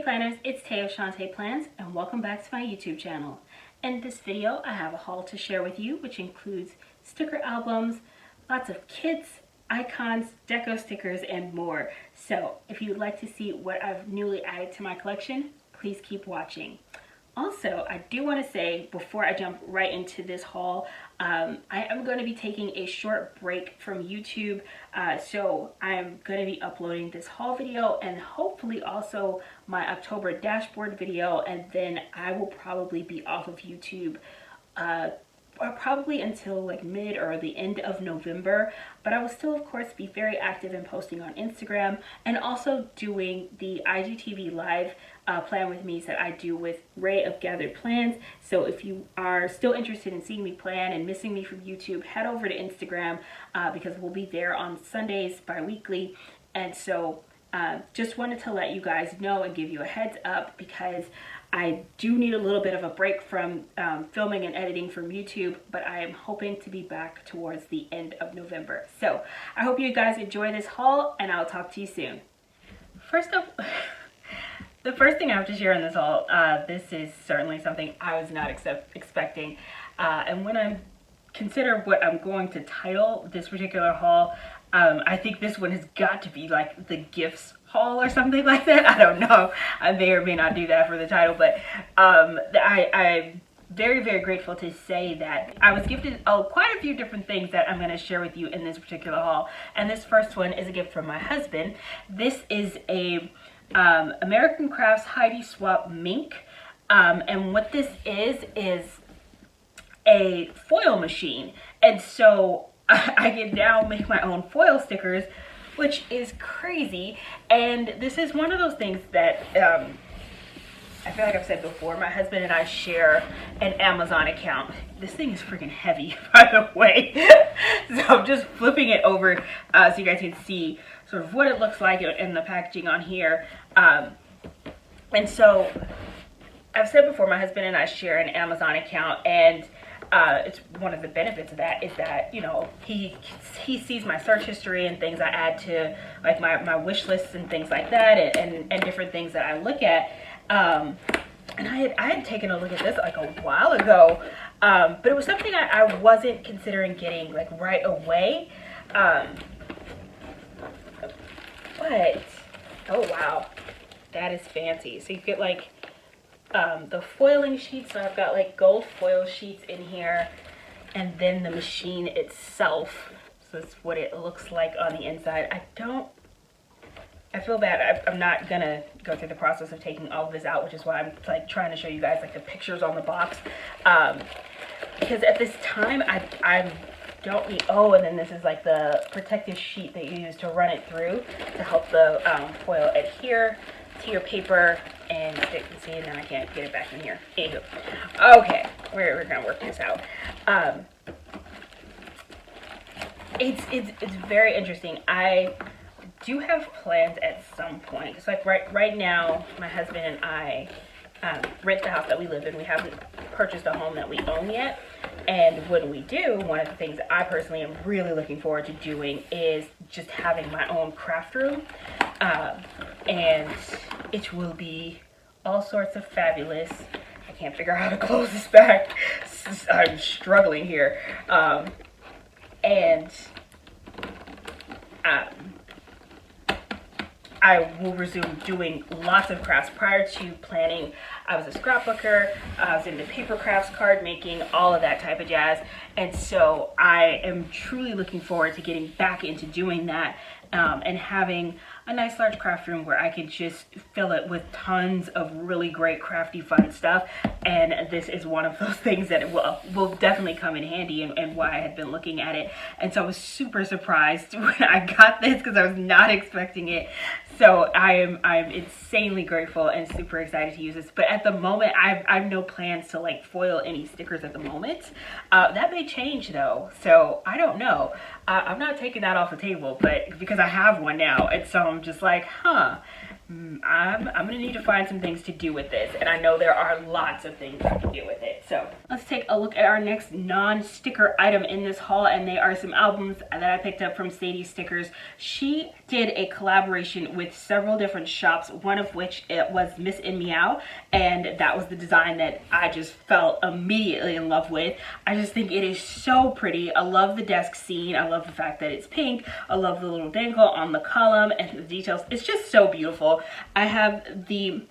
planners, it's Tay of ShawntePlans and welcome back to my YouTube channel. In this video I have a haul to share with you which includes sticker albums, lots of kits, icons, deco stickers, and more. So if you'd like to see what I've newly added to my collection, please keep watching. Also, I do want to say before I jump right into this haul, I am going to be taking a short break from YouTube. So I'm going to be uploading this haul video and hopefully also my October dashboard video, and then I will probably be off of YouTube probably until like mid or the end of November, but I will still of course be very active in posting on Instagram and also doing the IGTV live plan with me that I do with Ray of Gathered Plans. So if you are still interested in seeing me plan and missing me from YouTube, head over to Instagram because we'll be there on Sundays bi-weekly. And so just wanted to let you guys know and give you a heads up because I do need a little bit of a break from filming and editing from YouTube, but I am hoping to be back towards the end of November. So I hope you guys enjoy this haul and I'll talk to you soon. First up, the first thing I have to share in this haul, this is certainly something I was not expecting. And when I consider what I'm going to title this particular haul, I think this one has got to be like the gifts haul or something like that. I don't know. I may or may not do that for the title, but I'm very, very grateful to say that I was gifted quite a few different things that I'm going to share with you in this particular haul. And this first one is a gift from my husband. This is a American Crafts Heidi Swap mink. And what this is a foil machine. And so I can now make my own foil stickers, which is crazy. And this is one of those things that I feel like I've said before, my husband and I share an Amazon account. This thing is freaking heavy, by the way. So I'm just flipping it over so you guys can see sort of what it looks like in the packaging on here. And so I've said before, my husband and I share an Amazon account, and it's one of the benefits of that is that, you know, he sees my search history and things I add to like my wish lists and things like that, and different things that I look at. And I had taken a look at this like a while ago, but it was something I wasn't considering getting like right away. But oh wow, that is fancy. So you get like the foiling sheets. So I've got like gold foil sheets in here, and then the machine itself. So that's what it looks like on the inside. I feel bad. I'm not gonna go through the process of taking all of this out, which is why I'm like trying to show you guys like the pictures on the box, because at this time I don't need. Oh, and then this is like the protective sheet that you use to run it through to help the foil adhere to your paper and stick. See, and then I can't get it back in here. Anywho. Okay, we're gonna work this out. It's very interesting. I do have plans at some point. It's like right now, my husband and I rent the house that we live in. We haven't purchased a home that we own yet. And when we do, one of the things that I personally am really looking forward to doing is just having my own craft room. And it will be all sorts of fabulous. I can't figure out how to close this back. I'm struggling here. I will resume doing lots of crafts. Prior to planning, I was a scrapbooker, I was into paper crafts, card making, all of that type of jazz. And so I am truly looking forward to getting back into doing that and having a nice large craft room where I could just fill it with tons of really great crafty fun stuff. And this is one of those things that will definitely come in handy, and why I had been looking at it. And so I was super surprised when I got this because I was not expecting it. So I'm insanely grateful and super excited to use this. But at the moment, I've no plans to like foil any stickers at the moment. That may change though, so I don't know. I'm not taking that off the table, but because I have one now, and so I'm just like, huh, I'm gonna need to find some things to do with this, and I know there are lots of things to do with it. So let's take a look at our next non-sticker item in this haul, and they are some albums that I picked up from Sadie Stickers. She did a collaboration with several different shops, one of which it was Miss and Meow, and that was the design that I just fell immediately in love with. I just think it is so pretty. I love the desk scene. I love the fact that it's pink. I love the little dangle on the column and the details. It's just so beautiful. I have the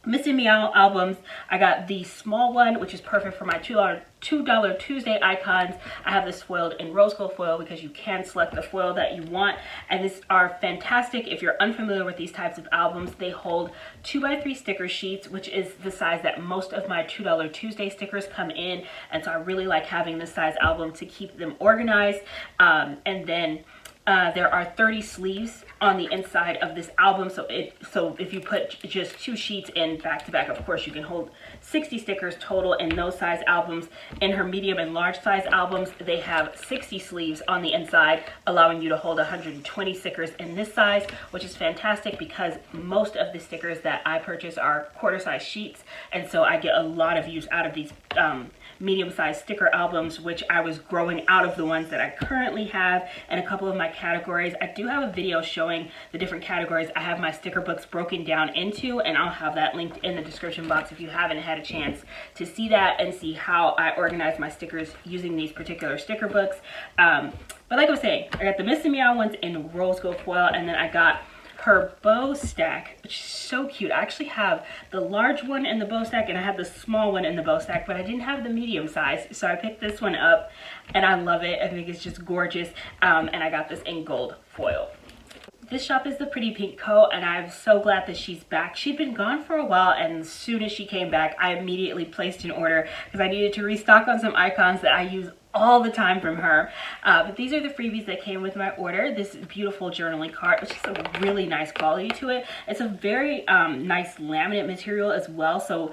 Miss and Meow albums. I got the small one, which is perfect for my $2 Tuesday icons. I have this foiled in rose gold foil because you can select the foil that you want, and these are fantastic. If you're unfamiliar with these types of albums, they hold 2x3 sticker sheets, which is the size that most of my $2 Tuesday stickers come in, and so I really like having this size album to keep them organized. And then there are 30 sleeves on the inside of this album, so if you put just 2 sheets in back to back, of course you can hold 60 stickers total in those size albums. In her medium and large size albums, they have 60 sleeves on the inside, allowing you to hold 120 stickers in this size, which is fantastic because most of the stickers that I purchase are quarter size sheets, and so I get a lot of use out of these medium-sized sticker albums, which I was growing out of the ones that I currently have and a couple of my categories. I do have a video showing the different categories I have my sticker books broken down into, and I'll have that linked in the description box if you haven't had a chance to see that and see how I organize my stickers using these particular sticker books. But like I was saying, I got the Miss and Meow ones in rose gold foil, and then I got her bow stack, which is so cute. I actually have the large one in the bow stack, and I have the small one in the bow stack, but I didn't have the medium size, so I picked this one up, and I love it. I think it's just gorgeous, and I got this in gold foil. This shop is the Pretty Pink Co., and I'm so glad that she's back. She'd been gone for a while, and as soon as she came back, I immediately placed an order because I needed to restock on some icons that I use all the time from her. But these are the freebies that came with my order. This beautiful journaling card, which has a really nice quality to it. It's a very nice laminate material as well, so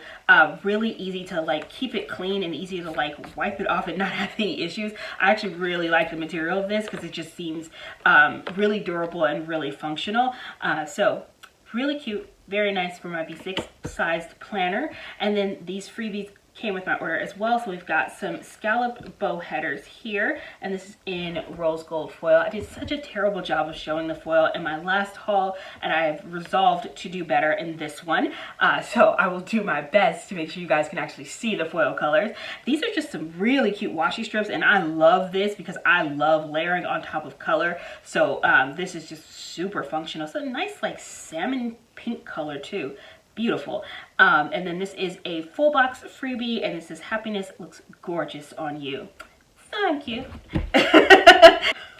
really easy to like keep it clean and easy to like wipe it off and not have any issues. I actually really like the material of this because it just seems really durable and really functional. So really cute, very nice for my B6 sized planner. And then these freebies came with my order as well. So we've got some Scalloped Bow Headers here, and this is in rose gold foil. I did such a terrible job of showing the foil in my last haul, and I've resolved to do better in this one. So I will do my best to make sure you guys can actually see the foil colors. These are just some really cute washi strips, and I love this because I love layering on top of color. So this is just super functional. So a nice like salmon pink color too. Beautiful. And then this is a full box freebie, and it says happiness looks gorgeous on you. Thank you.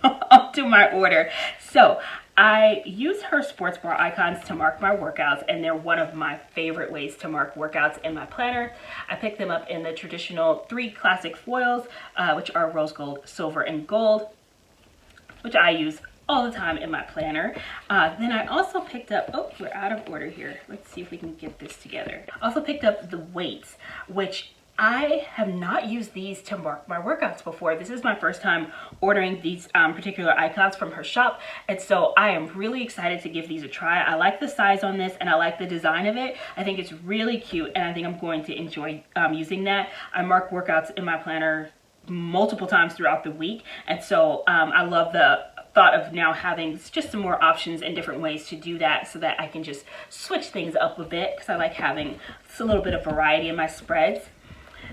On to my order. So I use her sports bar icons to mark my workouts, and they're one of my favorite ways to mark workouts in my planner. I picked them up in the traditional 3 classic foils, which are rose gold, silver, and gold, which I use all the time in my planner. Then I also picked up, oh, we're out of order here. Let's see if we can get this together. I also picked up the weights, which I have not used these to mark my workouts before. This is my first time ordering these particular icons from her shop, and so I am really excited to give these a try. I like the size on this, and I like the design of it. I think it's really cute, and I think I'm going to enjoy using that. I mark workouts in my planner multiple times throughout the week, and so I love the thought of now having just some more options and different ways to do that, so that I can just switch things up a bit, because I like having just a little bit of variety in my spreads.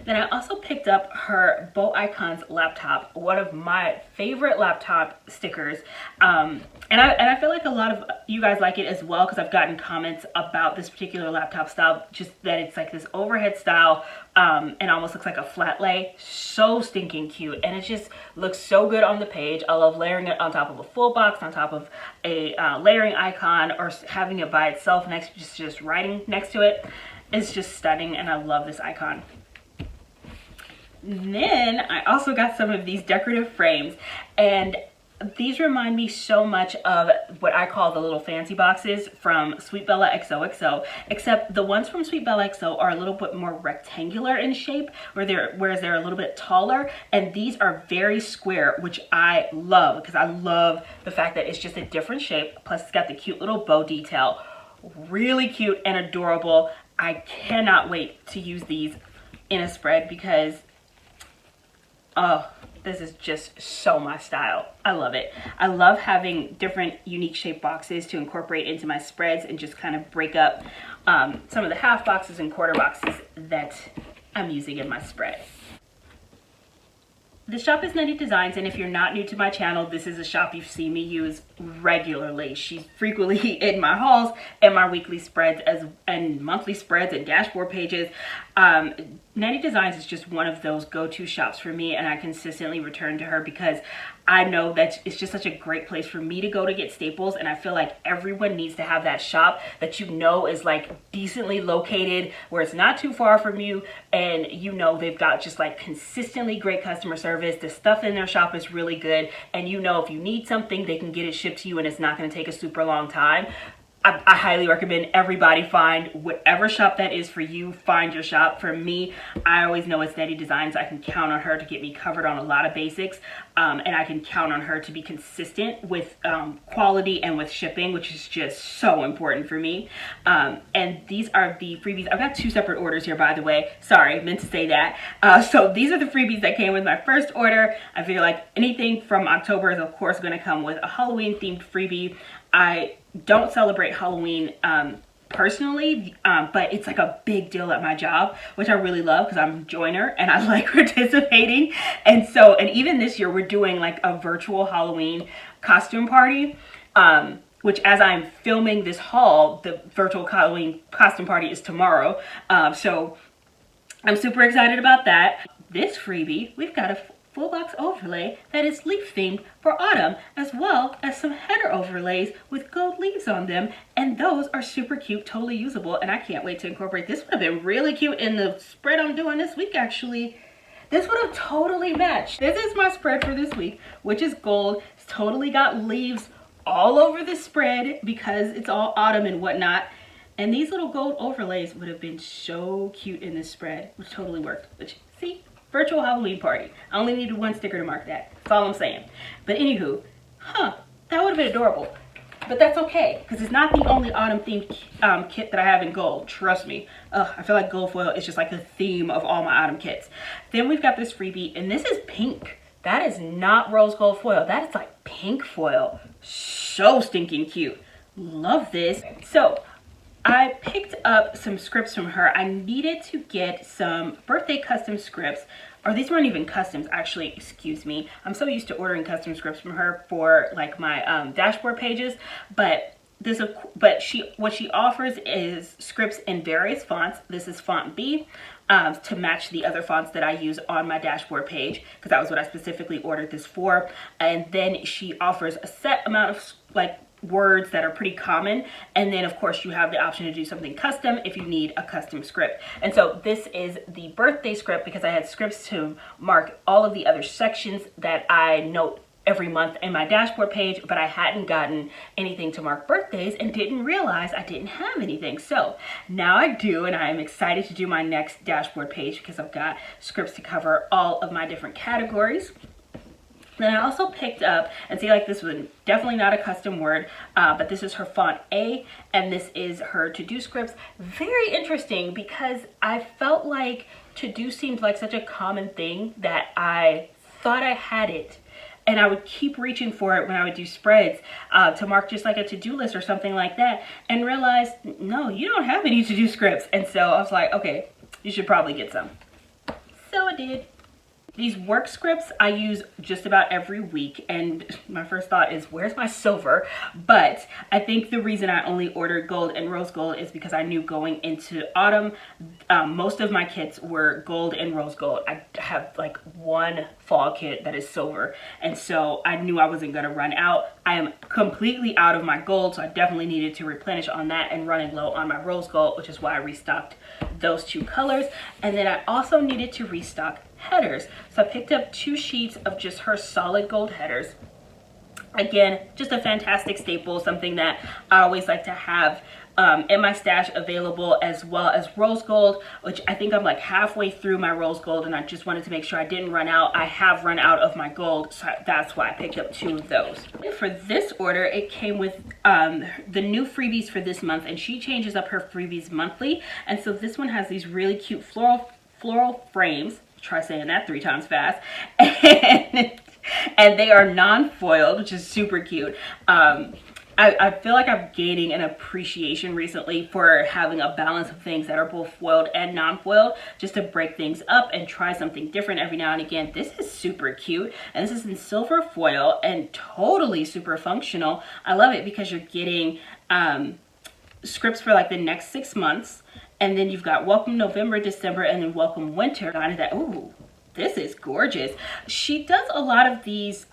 Then I also picked up her Bow Icons laptop, one of my favorite laptop stickers. And I feel like a lot of you guys like it as well, because I've gotten comments about this particular laptop style, just that it's like this overhead style and almost looks like a flat lay. So stinking cute, and it just looks so good on the page. I love layering it on top of a full box, on top of a layering icon, or having it by itself next, just writing next to it. It's just stunning, and I love this icon. Then I also got some of these decorative frames, and these remind me so much of what I call the little fancy boxes from Sweet Bella XOXO, except the ones from Sweet Bella XO are a little bit more rectangular in shape, whereas they're a little bit taller, and these are very square, which I love, because I love the fact that it's just a different shape, plus it's got the cute little bow detail. really cute and adorable. I cannot wait to use these in a spread because, oh, this is just so my style. I love it. I love having different unique shaped boxes to incorporate into my spreads and just kind of break up some of the half boxes and quarter boxes that I'm using in my spread. The shop is Nettie Designs, and if you're not new to my channel, this is a shop you've seen me use regularly. She's frequently in my hauls and my weekly spreads and monthly spreads and dashboard pages. Nettie Designs is just one of those go-to shops for me, and I consistently return to her because I know that it's just such a great place for me to go to get staples, and I feel like everyone needs to have that shop that you know is like decently located, where it's not too far from you, and you know they've got just like consistently great customer service. The stuff in their shop is really good, and you know if you need something, they can get it shipped to you and it's not going to take a super long time. I highly recommend everybody find whatever shop that is for you. Find your shop. For me, I always know it's Nettie Designs. I can count on her to get me covered on a lot of basics, and I can count on her to be consistent with quality and with shipping, which is just so important for me. And these are the freebies. I've got 2 separate orders here, by the way. Sorry, meant to say that. So these are the freebies that came with my first order. I feel like anything from October is of course going to come with a Halloween themed freebie. I don't celebrate Halloween personally, but it's like a big deal at my job, which I really love because I'm a joiner and I like participating. And even this year we're doing like a virtual Halloween costume party, which as I'm filming this haul, the virtual Halloween costume party is tomorrow. So I'm super excited about that. This freebie, we've got a full box overlay that is leaf themed for autumn, as well as some header overlays with gold leaves on them, and those are super cute, totally usable, and I can't wait to incorporate. This would have been really cute in the spread I'm doing this week. Actually, this would have totally matched. This is my spread for this week, which is gold. It's totally got leaves all over the spread because it's all autumn and whatnot, and these little gold overlays would have been so cute in this spread, which totally worked. Which, see? Virtual Halloween party. I only needed 1 sticker to mark that. That's all I'm saying. But anywho, that would have been adorable. But that's okay, because it's not the only autumn themed kit that I have in gold. Trust me. I feel like gold foil is just like the theme of all my autumn kits. Then we've got this freebie, and this is pink. That is not rose gold foil. That is like pink foil. So stinking cute. Love this. So I picked up some scripts from her. I needed to get some birthday custom scripts, or these weren't even customs, actually, excuse me. I'm so used to ordering custom scripts from her for like my dashboard pages, but what she offers is scripts in various fonts. This is font B, to match the other fonts that I use on my dashboard page, because that was what I specifically ordered this for. And then she offers a set amount of like words that are pretty common, and then of course you have the option to do something custom if you need a custom script. And so this is the birthday script because I had scripts to mark all of the other sections that I note every month in my dashboard page, but I hadn't gotten anything to mark birthdays and didn't realize I didn't have anything. So now I do, and I am excited to do my next dashboard page because I've got scripts to cover all of my different categories. Then I also picked up, and see, like, this was definitely not a custom word, but this is her font A, and this is her to-do scripts. Very interesting because I felt like to-do seemed like such a common thing that I thought I had it, and I would keep reaching for it when I would do spreads to mark just like a to-do list or something like that, and realized, no, you don't have any to-do scripts. And so I was like, okay, you should probably get some. So I did. These work scripts I use just about every week, and my first thought is, where's my silver? But I think the reason I only ordered gold and rose gold is because I knew going into autumn, most of my kits were gold and rose gold. I have like one fall kit that is silver, and so I knew I wasn't gonna run out. I am completely out of my gold, so I definitely needed to replenish on that and running low on my rose gold, which is why I restocked those 2 colors. And then I also needed to restock headers. So I picked up 2 sheets of just her solid gold headers. Again, just a fantastic staple, something that I always like to have in my stash available, as well as rose gold, which I think I'm like halfway through my rose gold, and I just wanted to make sure I didn't run out. I have run out of my gold, so that's why I picked up 2 of those. For this order, it came with the new freebies for this month, and she changes up her freebies monthly. And so this one has these really cute floral frames. Try saying that 3 times fast. And they are non-foiled, which is super cute. I feel like I'm gaining an appreciation recently for having a balance of things that are both foiled and non-foiled, just to break things up and try something different every now and again. This is super cute, and this is in silver foil and totally super functional. I love it because you're getting scripts for like the next 6 months, and then you've got Welcome November, December, and then Welcome Winter. Ooh, this is gorgeous. She does a lot of these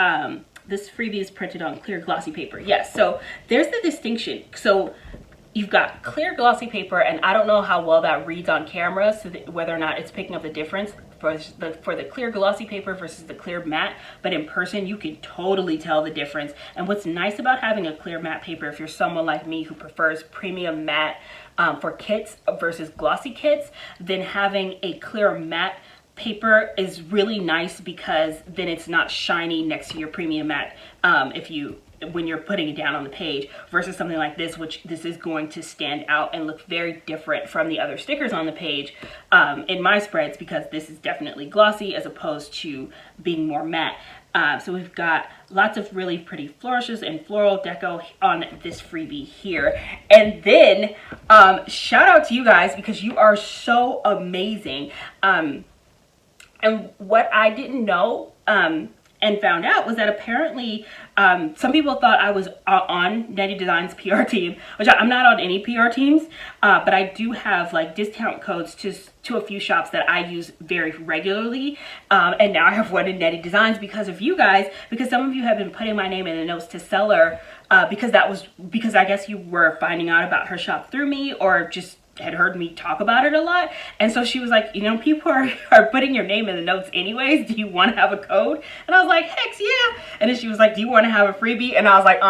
this freebie is printed on clear glossy paper. Yes, so there's the distinction. So you've got clear glossy paper, and I don't know how well that reads on camera, so that whether or not it's picking up the difference for the clear glossy paper versus the clear matte, but in person you can totally tell the difference. And what's nice about having a clear matte paper, if you're someone like me who prefers premium matte for kits versus glossy kits, then having a clear matte paper is really nice, because then it's not shiny next to your premium matte when you're putting it down on the page, versus something like this, which this is going to stand out and look very different from the other stickers on the page in my spreads, because this is definitely glossy as opposed to being more matte. So we've got lots of really pretty flourishes and floral deco on this freebie here. And then shout out to you guys, because you are so amazing. And what I didn't know and found out was that apparently some people thought I was on Netty Design's PR team, which I'm not on any PR teams, but I do have like discount codes to a few shops that I use very regularly. And now I have one in Netty Designs because of you guys, because some of you have been putting my name in the notes to seller because I guess you were finding out about her shop through me, or just had heard me talk about it a lot. And so she was like, you know, people are putting your name in the notes anyways. Do you want to have a code? And I was like, heck yeah. And then she was like, do you want to have a freebie? And I was like,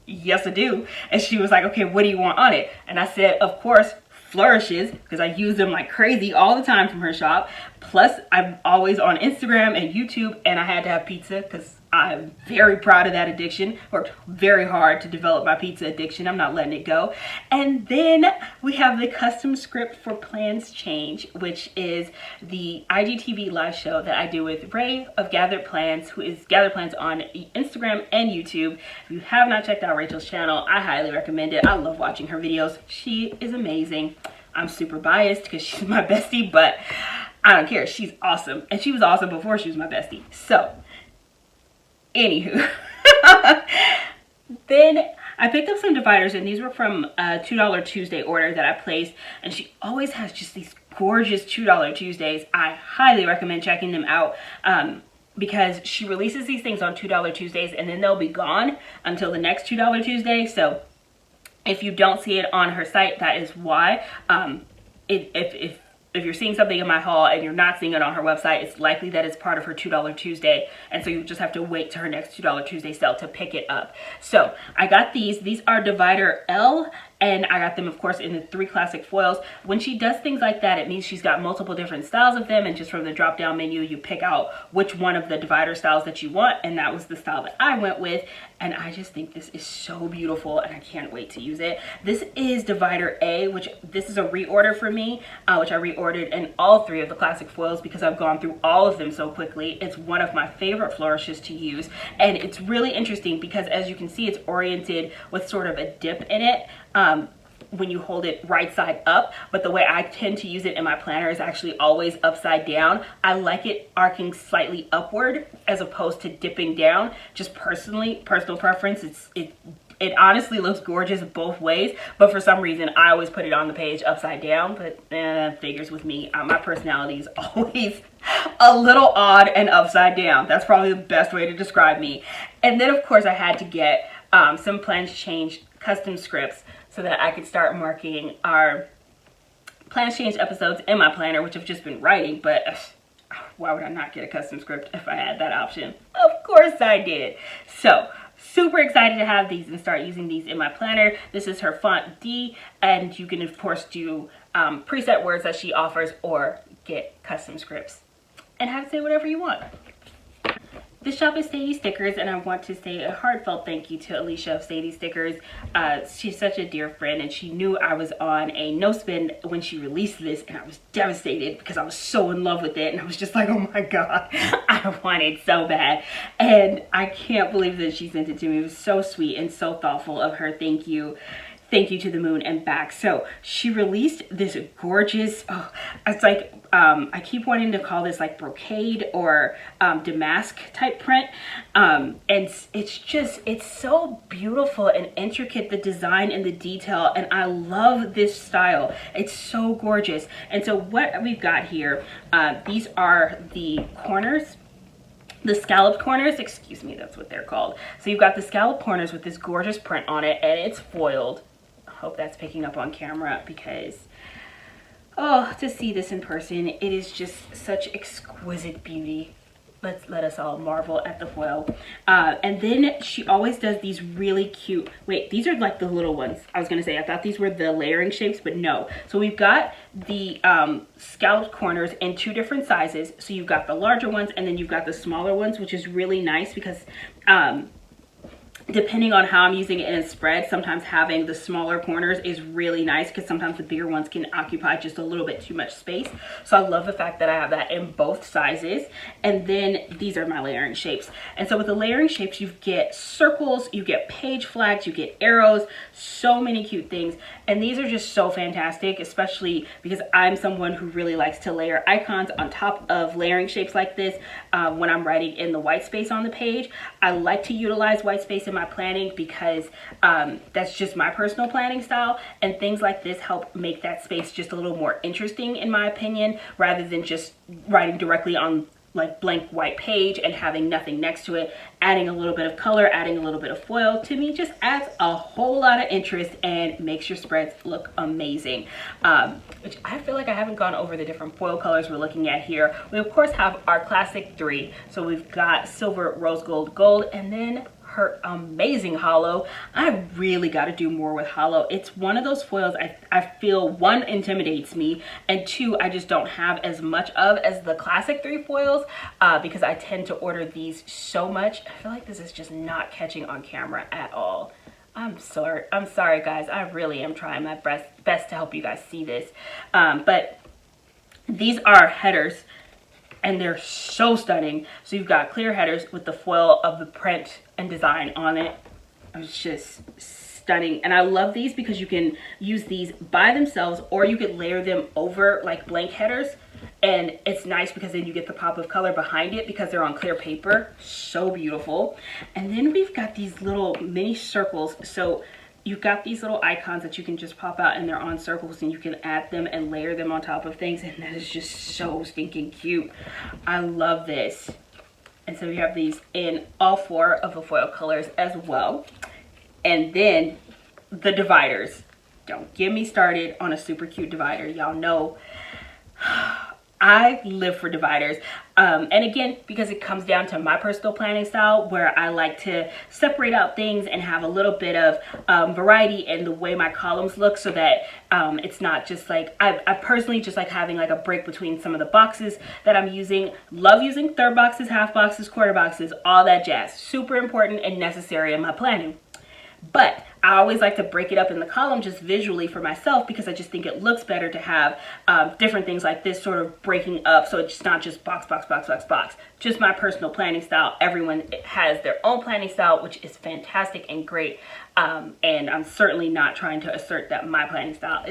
yes I do. And she was like, okay, what do you want on it? And I said, of course, Flourishes, because I use them like crazy all the time from her shop. Plus I'm always on Instagram and YouTube, and I had to have pizza because I'm very proud of that addiction. Worked very hard to develop my pizza addiction. I'm not letting it go. And then we have the custom script for Plans Change, which is the IGTV live show that I do with Ray of Gathered Plans, who is Gathered Plans on Instagram and YouTube. If you have not checked out Rachel's channel, I highly recommend it. I love watching her videos. She is amazing. I'm super biased because she's my bestie, but I don't care. She's awesome. And she was awesome before she was my bestie. So anywho, then I picked up some dividers, and these were from a $2 Tuesday order that I placed, and she always has just these gorgeous $2 Tuesdays. I highly recommend checking them out because she releases these things on $2 Tuesdays, and then they'll be gone until the next $2 Tuesday. So if you don't see it on her site, that is why. If you're seeing something in my haul and you're not seeing it on her website, it's likely that it's part of her $2 Tuesday. And so you just have to wait to her next $2 Tuesday sale to pick it up. So I got these. These are divider L, and I got them, of course, in the 3 classic foils. When she does things like that, it means she's got multiple different styles of them, and just from the drop down menu, you pick out which one of the divider styles that you want, and that was the style that I went with. And I just think this is so beautiful, and I can't wait to use it. This is divider A, which this is a reorder for me, which I reordered in all 3 of the classic foils because I've gone through all of them so quickly. It's one of my favorite flourishes to use, and it's really interesting because, as you can see, it's oriented with sort of a dip in it when you hold it right side up, but the way I tend to use it in my planner is actually always upside down. I like it arcing slightly upward as opposed to dipping down. Just personal preference. It honestly looks gorgeous both ways, but for some reason I always put it on the page upside down. But figures with me. My personality is always a little odd and upside down. That's probably the best way to describe me. And then of course I had to get some Plans Change custom scripts so that I could start marking our Plans Change episodes in my planner, which I've just been writing, but why would I not get a custom script if I had that option? Of course I did. So super excited to have these and start using these in my planner. This is her font D, and you can of course do preset words that she offers or get custom scripts and have it say whatever you want. This shop is Sadie Stickers, and I want to say a heartfelt thank you to Alicia of Sadie Stickers. She's such a dear friend, and she knew I was on a no spend when she released this, and I was devastated because I was so in love with it, and I was just like, oh my god, I want it so bad. And I can't believe that she sent it to me. It was so sweet and so thoughtful of her. Thank you. Thank you to the moon and back. So she released this gorgeous, it's like, I keep wanting to call this like brocade or damask type print. And it's so beautiful and intricate, the design and the detail. And I love this style. It's so gorgeous. And so what we've got here, these are the corners. The scalloped corners, excuse me, that's what they're called. So you've got the scalloped corners with this gorgeous print on it, and it's foiled. I hope that's picking up on camera because, oh, to see this in person, it is just such exquisite beauty. Let us all marvel at the foil. And then she always does these really cute, wait, these are like the little ones. I was gonna say, I thought these were the layering shapes, but no. So we've got the scalloped corners in 2 different sizes. So you've got the larger ones and then you've got the smaller ones, which is really nice because depending on how I'm using it in a spread, sometimes having the smaller corners is really nice because sometimes the bigger ones can occupy just a little bit too much space. So I love the fact that I have that in both sizes. And then these are my layering shapes. And so with the layering shapes, you get circles, you get page flags, you get arrows, so many cute things. And these are just so fantastic, especially because I'm someone who really likes to layer icons on top of layering shapes like this when I'm writing in the white space on the page. I like to utilize white space in my planning because that's just my personal planning style, and things like this help make that space just a little more interesting in my opinion, rather than just writing directly on like blank white page and having nothing next to it. Adding a little bit of color, adding a little bit of foil, to me just adds a whole lot of interest and makes your spreads look amazing. Which I feel like I haven't gone over the different foil colors we're looking at here. We of course have our classic 3. So we've got silver, rose gold, gold, and then her amazing hollow. I really got to do more with hollow. It's one of those foils I feel, 1, intimidates me, and 2, I just don't have as much of as the classic 3 foils because I tend to order these so much. I feel like this is just not catching on camera at all. I'm sorry guys. I really am trying my best to help you guys see this. But these are headers, and they're so stunning. So you've got clear headers with the foil of the print and design on it. It's just stunning. And I love these because you can use these by themselves or you could layer them over like blank headers. And it's nice because then you get the pop of color behind it because they're on clear paper. So beautiful. And then we've got these little mini circles. So you've got these little icons that you can just pop out and they're on circles, and you can add them and layer them on top of things, and that is just so stinking cute. I love this. And so you have these in all 4 of the foil colors as well. And then the dividers. Don't get me started on a super cute divider. Y'all know I live for dividers. And again, because it comes down to my personal planning style, where I like to separate out things and have a little bit of variety in the way my columns look, so that it's not just like, I personally just like having like a break between some of the boxes that I'm using. Love using third boxes, half boxes, quarter boxes, all that jazz. Super important and necessary in my planning. But I always like to break it up in the column just visually for myself, because I just think it looks better to have different things like this sort of breaking up, so it's not just box, box, box, box, box. Just my personal planning style. Everyone has their own planning style, which is fantastic and great. And I'm certainly not trying to assert that my planning style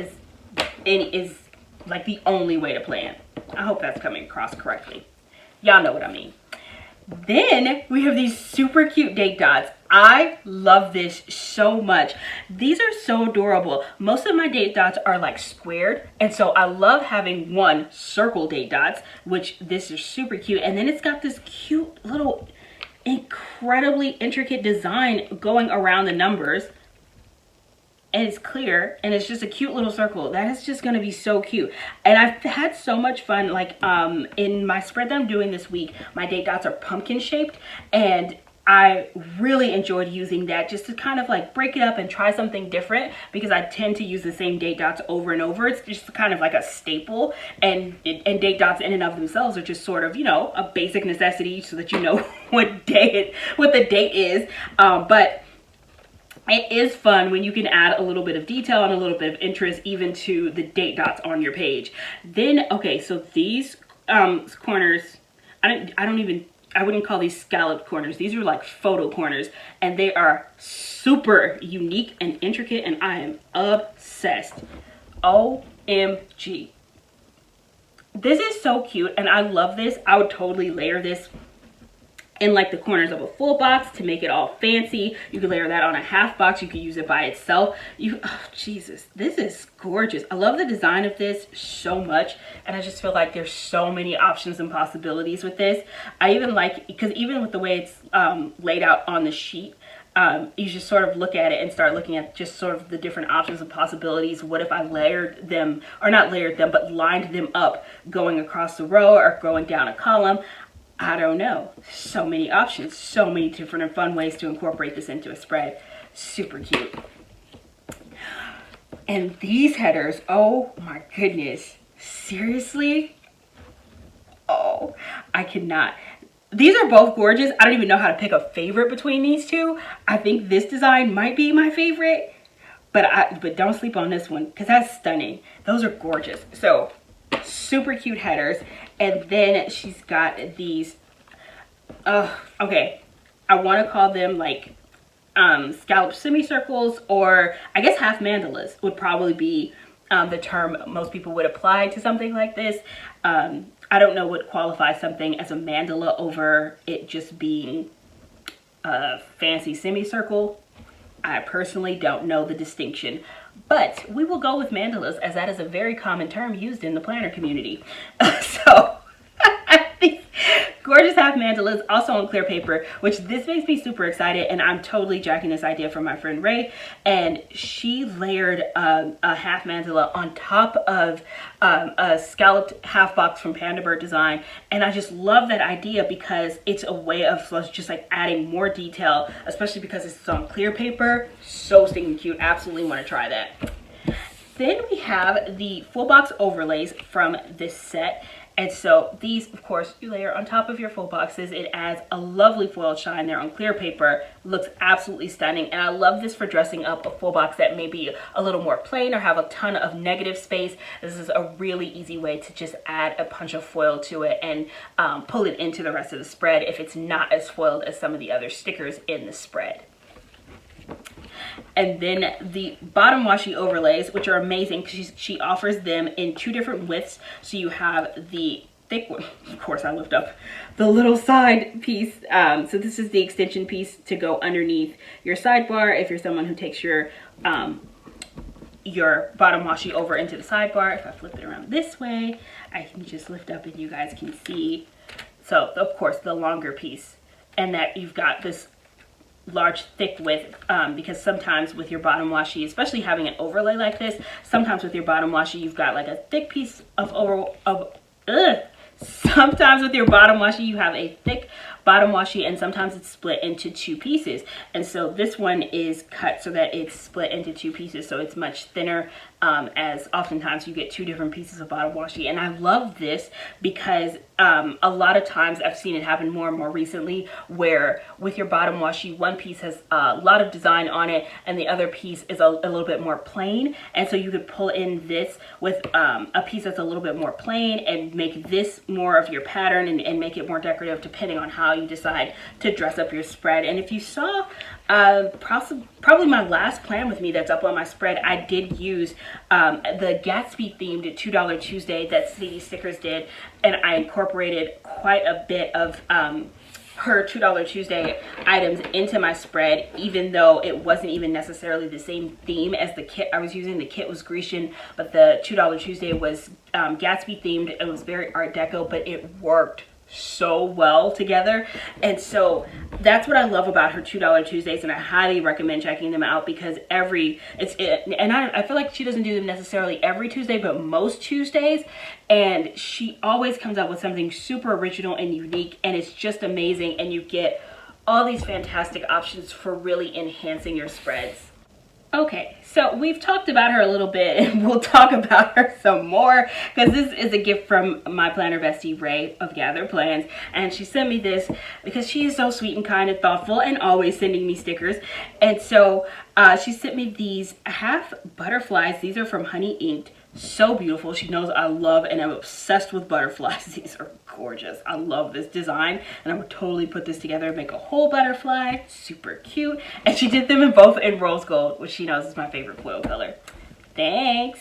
is like the only way to plan. I hope that's coming across correctly. Y'all know what I mean. Then we have these super cute date dots. I love this so much. These are so adorable. Most of my date dots are like squared, and so I love having one circle date dots, which this is super cute. And then it's got this cute little incredibly intricate design going around the numbers, and it's clear, and it's just a cute little circle. That is just gonna be so cute. And I've had so much fun, like in my spread that I'm doing this week, my date dots are pumpkin shaped, and I really enjoyed using that just to kind of like break it up and try something different, because I tend to use the same date dots over and over. It's just kind of like a staple, and date dots in and of themselves are just sort of, you know, a basic necessity so that you know what the date is. But it is fun when you can add a little bit of detail and a little bit of interest even to the date dots on your page. Then, okay, so these corners, I wouldn't call these scalloped corners. These are like photo corners, and they are super unique and intricate, and I am obsessed. OMG. This is so cute, and I love this. I would totally layer this in like the corners of a full box to make it all fancy. You could layer that on a half box. You could use it by itself. Oh Jesus, this is gorgeous. I love the design of this so much, and I just feel like there's so many options and possibilities with this. I even like, because even with the way it's laid out on the sheet, you just sort of look at it and start looking at just sort of the different options and possibilities. What if I layered them, or not layered them, but lined them up going across the row or going down a column? I don't know. So many options, so many different and fun ways to incorporate this into a spread. Super cute. And these headers, oh my goodness. Seriously? Oh, I cannot. These are both gorgeous. I don't even know how to pick a favorite between these two. I think this design might be my favorite, but don't sleep on this one because that's stunning. Those are gorgeous. So super cute headers. And then she's got these, okay, I want to call them like scalloped semicircles, or I guess half mandalas would probably be the term most people would apply to something like this. I don't know what qualifies something as a mandala over it just being a fancy semicircle. I personally don't know the distinction, but we will go with mandalas as that is a very common term used in the planner community. So these gorgeous half mandalas, also on clear paper, which this makes me super excited, and I'm totally jacking this idea from my friend Ray, and she layered a half mandala on top of a scalloped half box from Panda Bird Design, and I just love that idea because it's a way of just like adding more detail, especially because it's on clear paper. So stinking cute. Absolutely want to try that. Then we have the full box overlays from this set. And so these, of course, you layer on top of your full boxes. It adds a lovely foil shine there on clear paper. Looks absolutely stunning. And I love this for dressing up a full box that may be a little more plain or have a ton of negative space. This is a really easy way to just add a punch of foil to it and pull it into the rest of the spread if it's not as foiled as some of the other stickers in the spread. And then the bottom washi overlays, which are amazing because she offers them in two different widths. So you have the thick one, of course I lift up the little side piece. So this is the extension piece to go underneath your sidebar if you're someone who takes your bottom washi over into the sidebar. If I flip it around this way, I can just lift up and you guys can see. So of course the longer piece, and that you've got this large thick width, because sometimes with your bottom washi, especially having an overlay like this, sometimes with your bottom washi you've got like a thick piece sometimes with your bottom washi you have a thick bottom washi, and sometimes it's split into two pieces. And so this one is cut so that it's split into two pieces, so it's much thinner, as oftentimes you get two different pieces of bottom washi. And I love this because a lot of times I've seen it happen more and more recently where with your bottom washi, one piece has a lot of design on it and the other piece is a little bit more plain. And so you could pull in this with a piece that's a little bit more plain and make this more of your pattern and make it more decorative depending on how you decide to dress up your spread. And if you saw probably my last plan with me that's up on my spread, I did use the Gatsby themed $2 Tuesday that Sadie Stickers did, and I incorporated quite a bit of her $2 Tuesday items into my spread, even though it wasn't even necessarily the same theme as the kit I was using. The kit was Grecian, but the $2 Tuesday was Gatsby themed. It was very Art Deco, but it worked so well together. And so that's what I love about her $2 Tuesdays, and I highly recommend checking them out because I feel like she doesn't do them necessarily every Tuesday, but most Tuesdays, and she always comes up with something super original and unique, and it's just amazing. And you get all these fantastic options for really enhancing your spreads. Okay, so we've talked about her a little bit, and we'll talk about her some more because this is a gift from my planner bestie Ray of Gather Plans, and she sent me this because she is so sweet and kind and thoughtful and always sending me stickers. And so she sent me these half butterflies. These are from Honey Inked. So beautiful. She knows I love and I'm obsessed with butterflies. These are gorgeous. I love this design, and I would totally put this together and make a whole butterfly. Super cute. And she did them both in rose gold, which she knows is my favorite foil color. Thanks.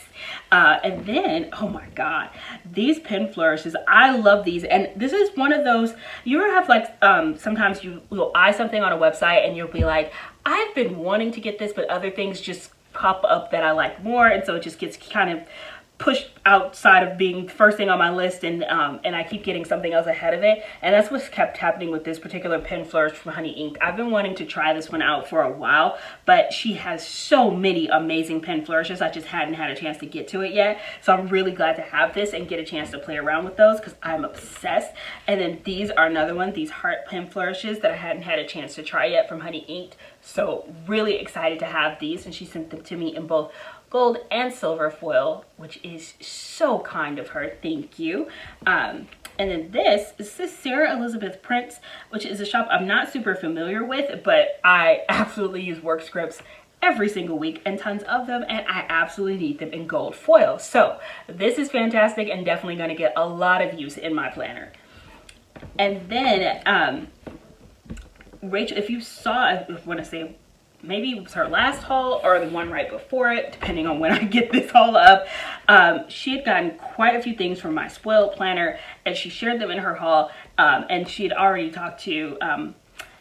And then, oh my god, these pen flourishes, I love these. And this is one of those, you ever have like sometimes you will eye something on a website and you'll be like, I've been wanting to get this, but other things just pop up that I like more, and so it just gets kind of pushed outside of being first thing on my list, and I keep getting something else ahead of it. And that's what's kept happening with this particular pen flourish from Honey Inked. I've been wanting to try this one out for a while, but she has so many amazing pen flourishes. I just hadn't had a chance to get to it yet, so I'm really glad to have this and get a chance to play around with those because I'm obsessed. And then these are another one, these heart pen flourishes that I hadn't had a chance to try yet from Honey Inked. So really excited to have these, and she sent them to me in both gold and silver foil, which is so kind of her. Thank you. And then this is Sarah Elizabeth Prince, which is a shop I'm not super familiar with, but I absolutely use work scripts every single week and tons of them, and I absolutely need them in gold foil. So this is fantastic and definitely going to get a lot of use in my planner. And then Rachel, if you saw, I want to say maybe it was her last haul or the one right before it, depending on when I get this haul up, she had gotten quite a few things from my spoiled planner, and she shared them in her haul. And she had already talked to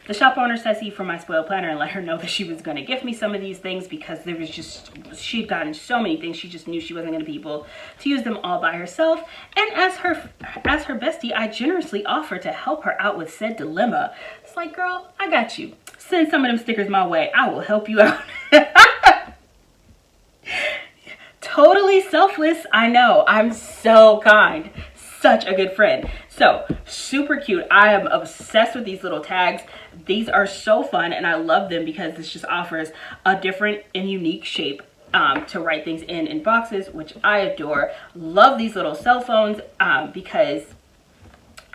the shop owner Ceci from my spoiled planner and let her know that she was going to gift me some of these things because there was just, she had gotten so many things, she just knew she wasn't going to be able to use them all by herself. And as her bestie, I generously offered to help her out with said dilemma. It's like, girl, I got you. Send some of them stickers my way. I will help you out. Totally selfless. I know. I'm so kind. Such a good friend. So super cute. I am obsessed with these little tags. These are so fun, and I love them because this just offers a different and unique shape to write things in boxes, which I adore. Love these little cell phones because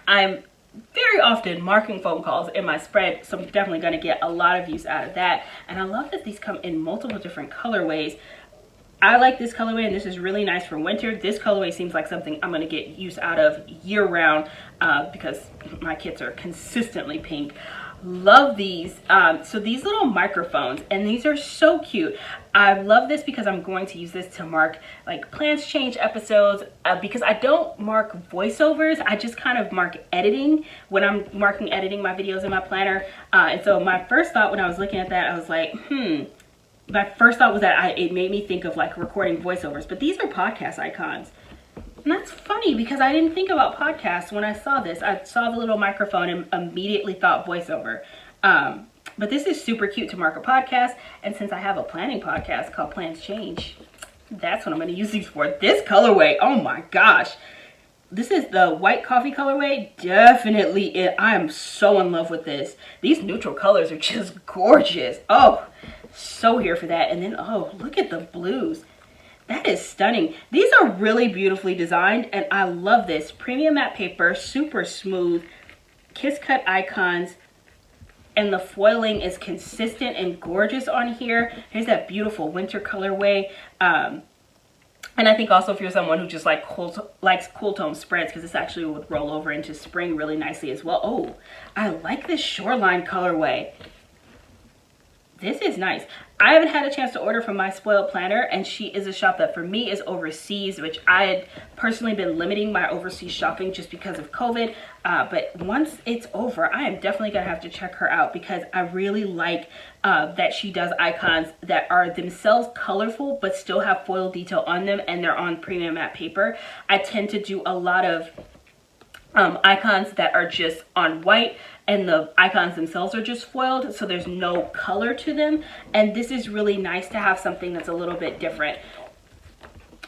I'm very often marking phone calls in my spread, so I'm definitely going to get a lot of use out of that. And I love that these come in multiple different colorways. I like this colorway, and this is really nice for winter. This colorway seems like something I'm going to get use out of year round because my kits are consistently pink. Love these. So these little microphones, and these are so cute. I love this because I'm going to use this to mark like plans change episodes because I don't mark voiceovers. I just kind of mark editing when I'm editing my videos in my planner. And so my first thought when I was looking at that, I was like, my first thought was that it made me think of like recording voiceovers, but these are podcast icons. And that's funny because I didn't think about podcasts when I saw this. I saw the little microphone and immediately thought voiceover. But this is super cute to mark a podcast. And since I have a planning podcast called Plans Change, that's what I'm going to use these for. This colorway, oh my gosh. This is the white coffee colorway. Definitely it. I am so in love with this. These neutral colors are just gorgeous. Oh, so here for that. And then, oh, look at the blues. That is stunning. These are really beautifully designed, and I love this. Premium matte paper, super smooth, kiss cut icons, and the foiling is consistent and gorgeous on here. Here's that beautiful winter colorway. And I think also if you're someone who just likes cool tone spreads, because this actually would roll over into spring really nicely as well. Oh, I like this shoreline colorway. This is nice. I haven't had a chance to order from my spoiled planner, and she is a shop that for me is overseas, which I had personally been limiting my overseas shopping just because of COVID. But once it's over, I am definitely gonna have to check her out because I really like that she does icons that are themselves colorful but still have foil detail on them, and they're on premium matte paper. I tend to do a lot of icons that are just on white, and the icons themselves are just foiled, so there's no color to them. And this is really nice to have something that's a little bit different.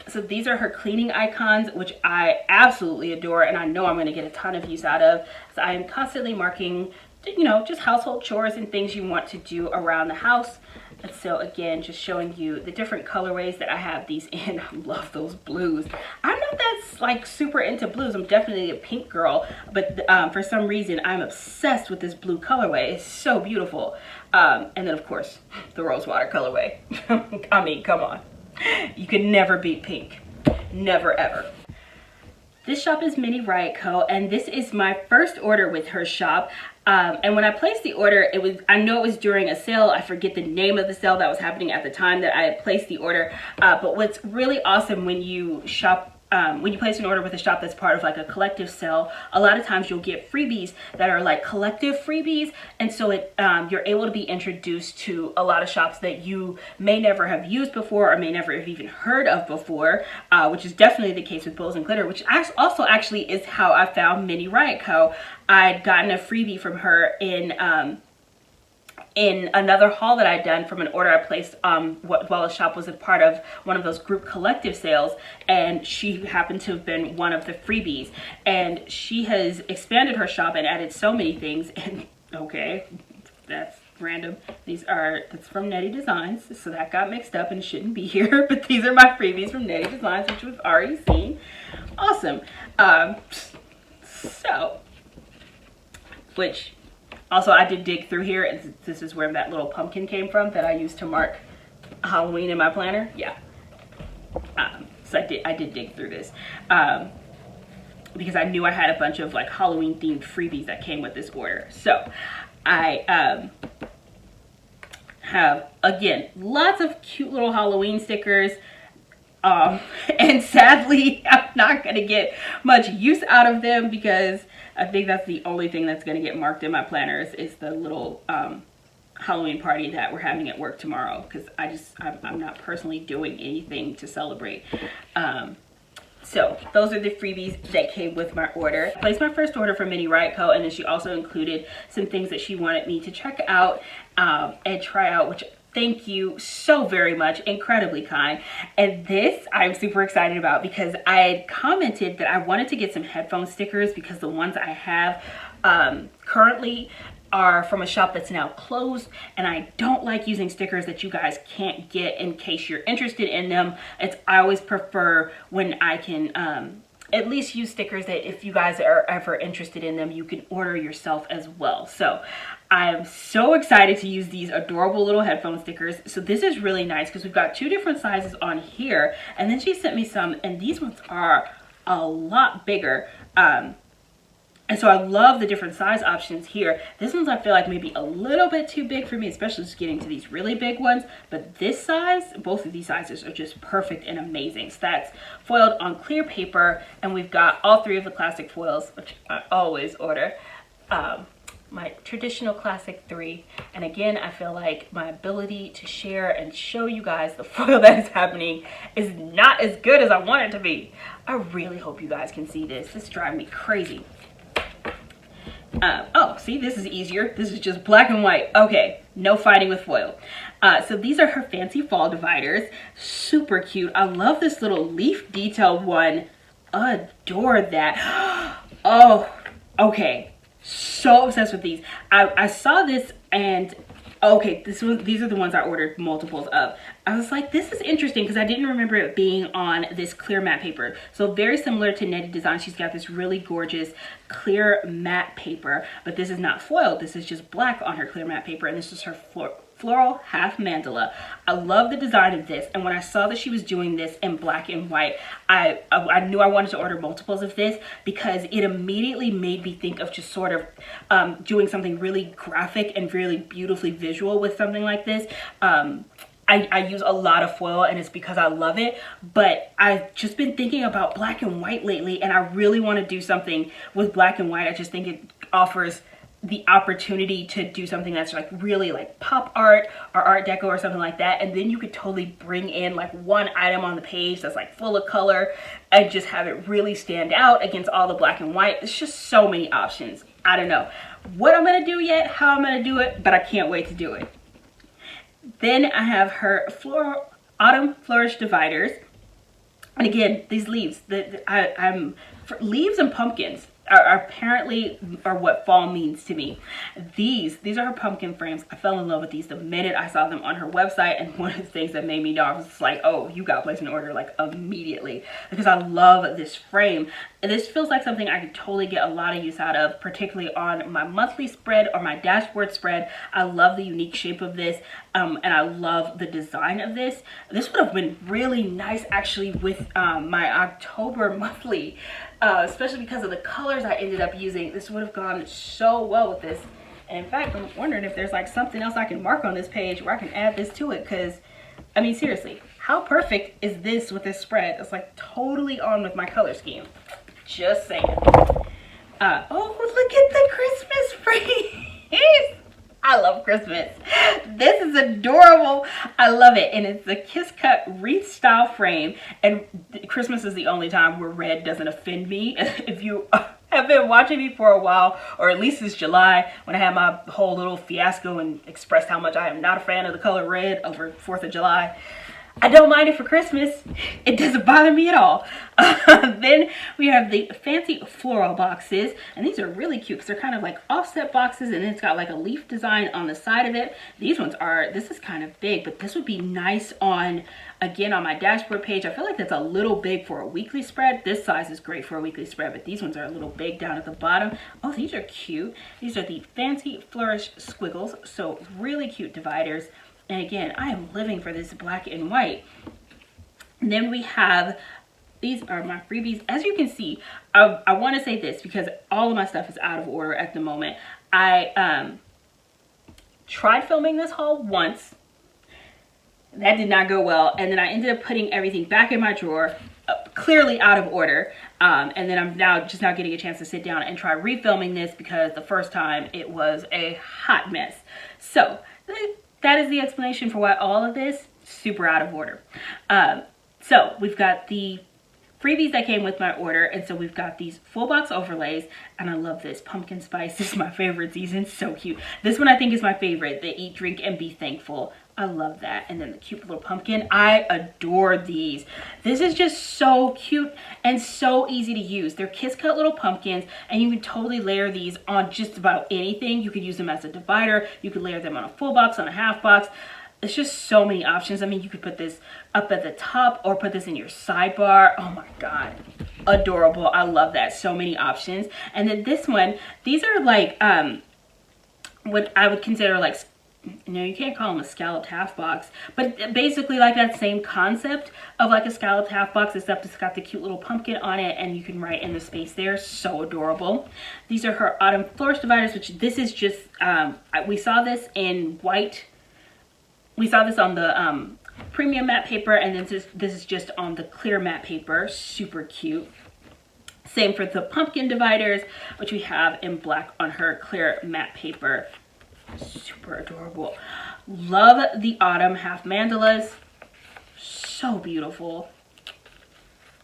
So these are her cleaning icons, which I absolutely adore, and I know I'm going to get a ton of use out of. So I am constantly marking you know, just household chores and things you want to do around the house. And so again, just showing you the different colorways that I have these in. I love those blues. I'm not that like super into blues. I'm definitely a pink girl, but for some reason I'm obsessed with this blue colorway. It's so beautiful. And then of course the rosewater colorway. I mean, come on, you can never beat pink. Never ever. This shop is Mini Riot Co, and this is my first order with her shop. And when I placed the order, I know it was during a sale. I forget the name of the sale that was happening at the time that I had placed the order. But what's really awesome when you shop, when you place an order with a shop that's part of like a collective sale, a lot of times you'll get freebies that are like collective freebies. And so you're able to be introduced to a lot of shops that you may never have used before or may never have even heard of before, which is definitely the case with Bows and Glitter, which also actually is how I found Mini Riot Co. I'd gotten a freebie from her in another haul that I'd done from an order I placed while the shop was a part of one of those group collective sales, and she happened to have been one of the freebies. And she has expanded her shop and added so many things. And okay, that's random. That's from Nettie Designs, so that got mixed up and shouldn't be here. But these are my freebies from Nettie Designs, which we've already seen. Awesome. Which also I did dig through here, and this is where that little pumpkin came from that I used to mark Halloween in my planner. Yeah. So I did dig through this because I knew I had a bunch of like Halloween themed freebies that came with this order. So I have, again, lots of cute little Halloween stickers. And sadly, I'm not going to get much use out of them because I think that's the only thing that's going to get marked in my planners is the little Halloween party that we're having at work tomorrow, because I'm not personally doing anything to celebrate. So those are the freebies that came with my order. I placed my first order for Mini Riot Co, and then she also included some things that she wanted me to check out and try out, which thank you so very much, incredibly kind. And this I'm super excited about because I had commented that I wanted to get some headphone stickers because the ones I have currently are from a shop that's now closed, and I don't like using stickers that you guys can't get in case you're interested in them. I always prefer when I can at least use stickers that if you guys are ever interested in them, you can order yourself as well. So I'm so excited to use these adorable little headphone stickers. So this is really nice because we've got 2 different sizes on here, and then she sent me some, and these ones are a lot bigger. And so I love the different size options here. This one's, I feel like, maybe a little bit too big for me, especially just getting to these really big ones. But this size, both of these sizes are just perfect and amazing. So that's foiled on clear paper, and we've got all 3 of the classic foils, which I always order. My traditional classic 3. And again, I feel like my ability to share and show you guys the foil that is happening is not as good as I want it to be. I really hope you guys can see this. This drives me crazy. Oh, see, this is easier. This is just black and white. Okay, no fighting with foil. So these are her fancy fall dividers. Super cute. I love this little leaf detail one. Adore that. Oh, okay. So obsessed with these. I saw this and okay, these are the ones I ordered multiples of. I was like, this is interesting because I didn't remember it being on this clear matte paper. So very similar to Nettie Design, she's got this really gorgeous clear matte paper, but this is not foiled. This is just black on her clear matte paper, and this is her floral half mandala. I love the design of this, and when I saw that she was doing this in black and white, I knew I wanted to order multiples of this because it immediately made me think of just sort of doing something really graphic and really beautifully visual with something like this. I use a lot of foil, and it's because I love it, but I've just been thinking about black and white lately, and I really want to do something with black and white. I just think it offers the opportunity to do something that's like really like pop art or art deco or something like that, and then you could totally bring in like one item on the page that's like full of color and just have it really stand out against all the black and white. It's just so many options. I don't know what I'm gonna do yet, how I'm gonna do it, but I can't wait to do it. Then I have her Autumn Flourish dividers, and again, these leaves, I'm for leaves and pumpkins. apparently are what fall means to me. These are her pumpkin frames. I fell in love with these the minute I saw them on her website, and one of the things that made me know, I was just like, oh, you got to place an order like immediately, because I love this frame. And this feels like something I could totally get a lot of use out of, particularly on my monthly spread or my dashboard spread. I love the unique shape of this, and I love the design of this. This would have been really nice actually with my October monthly, especially because of the colors I ended up using. This would have gone so well with this. And in fact, I'm wondering if there's like something else I can mark on this page where I can add this to it, because I mean, seriously, how perfect is this with this spread? It's like totally on with my color scheme. Just saying. Oh, look at the Christmas frame. I love Christmas. This is adorable. I love it. And it's a kiss cut wreath style frame. And Christmas is the only time where red doesn't offend me. If you have been watching me for a while, or at least since July, when I had my whole little fiasco and expressed how much I am not a fan of the color red over 4th of July, I don't mind it for Christmas. It doesn't bother me at all. Then we have the fancy floral boxes, and these are really cute because they're kind of like offset boxes, and then it's got like a leaf design on the side of it. These ones are, this is kind of big, but this would be nice on, again, on my dashboard page. I feel like that's a little big for a weekly spread. This size is great for a weekly spread, but these ones are a little big down at the bottom. Oh, these are cute. These are the fancy Flourish squiggles, so really cute dividers. And again, I am living for this black and white. And then we have, these are my freebies. As you can see, I want to say this because all of my stuff is out of order at the moment. I tried filming this haul once. That did not go well. And then I ended up putting everything back in my drawer, clearly out of order. And then I'm now getting a chance to sit down and try refilming this because the first time it was a hot mess. So that is the explanation for why all of this super out of order. So we've got the freebies that came with my order, and so we've got these full box overlays, and I love this. Pumpkin spice, this is my favorite season, so cute. This one I think is my favorite, the eat, drink, and be thankful. I love that. And then the cute little pumpkin, I adore these. This is just so cute and so easy to use. They're kiss cut little pumpkins, and you can totally layer these on just about anything. You could use them as a divider. You could layer them on a full box, on a half box. It's just so many options. I mean, you could put this up at the top or put this in your sidebar. Oh my God, adorable. I love that. So many options. And then this one, these are like what I would consider like, no, you can't call them a scalloped half box, but basically like that same concept of like a scalloped half box, except it's got the cute little pumpkin on it and you can write in the space there. So adorable. These are her autumn flourish dividers, which this is just, we saw this in white. We saw this on the premium matte paper, and then this is just on the clear matte paper. Super cute. Same for the pumpkin dividers, which we have in black on her clear matte paper. Super adorable. Love the autumn half mandalas. So beautiful.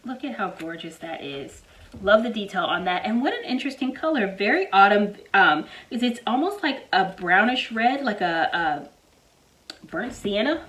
Look at how gorgeous that is. Love the detail on that, and what an interesting color. Very autumn. It's almost like a brownish red, like a burnt sienna.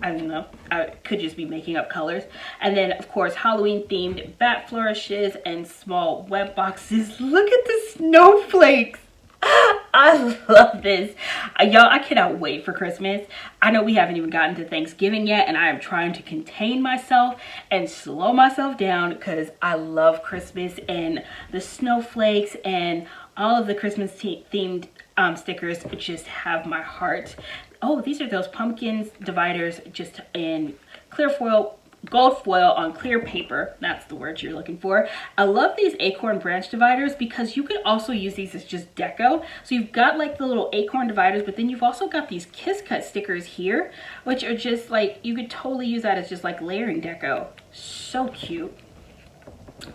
I don't know. I could just be making up colors. And then, of course, Halloween themed bat flourishes and small web boxes. Look at the snowflakes. I love this. Y'all, I cannot wait for Christmas. I know we haven't even gotten to Thanksgiving yet, and I am trying to contain myself and slow myself down because I love Christmas and the snowflakes and all of the Christmas themed stickers just have my heart. Oh, these are those pumpkins dividers just in clear foil, gold foil on clear paper. That's the word you're looking for. I love these acorn branch dividers because you could also use these as just deco. So you've got like the little acorn dividers, but then you've also got these kiss cut stickers here, which are just like, you could totally use that as just like layering deco. So cute.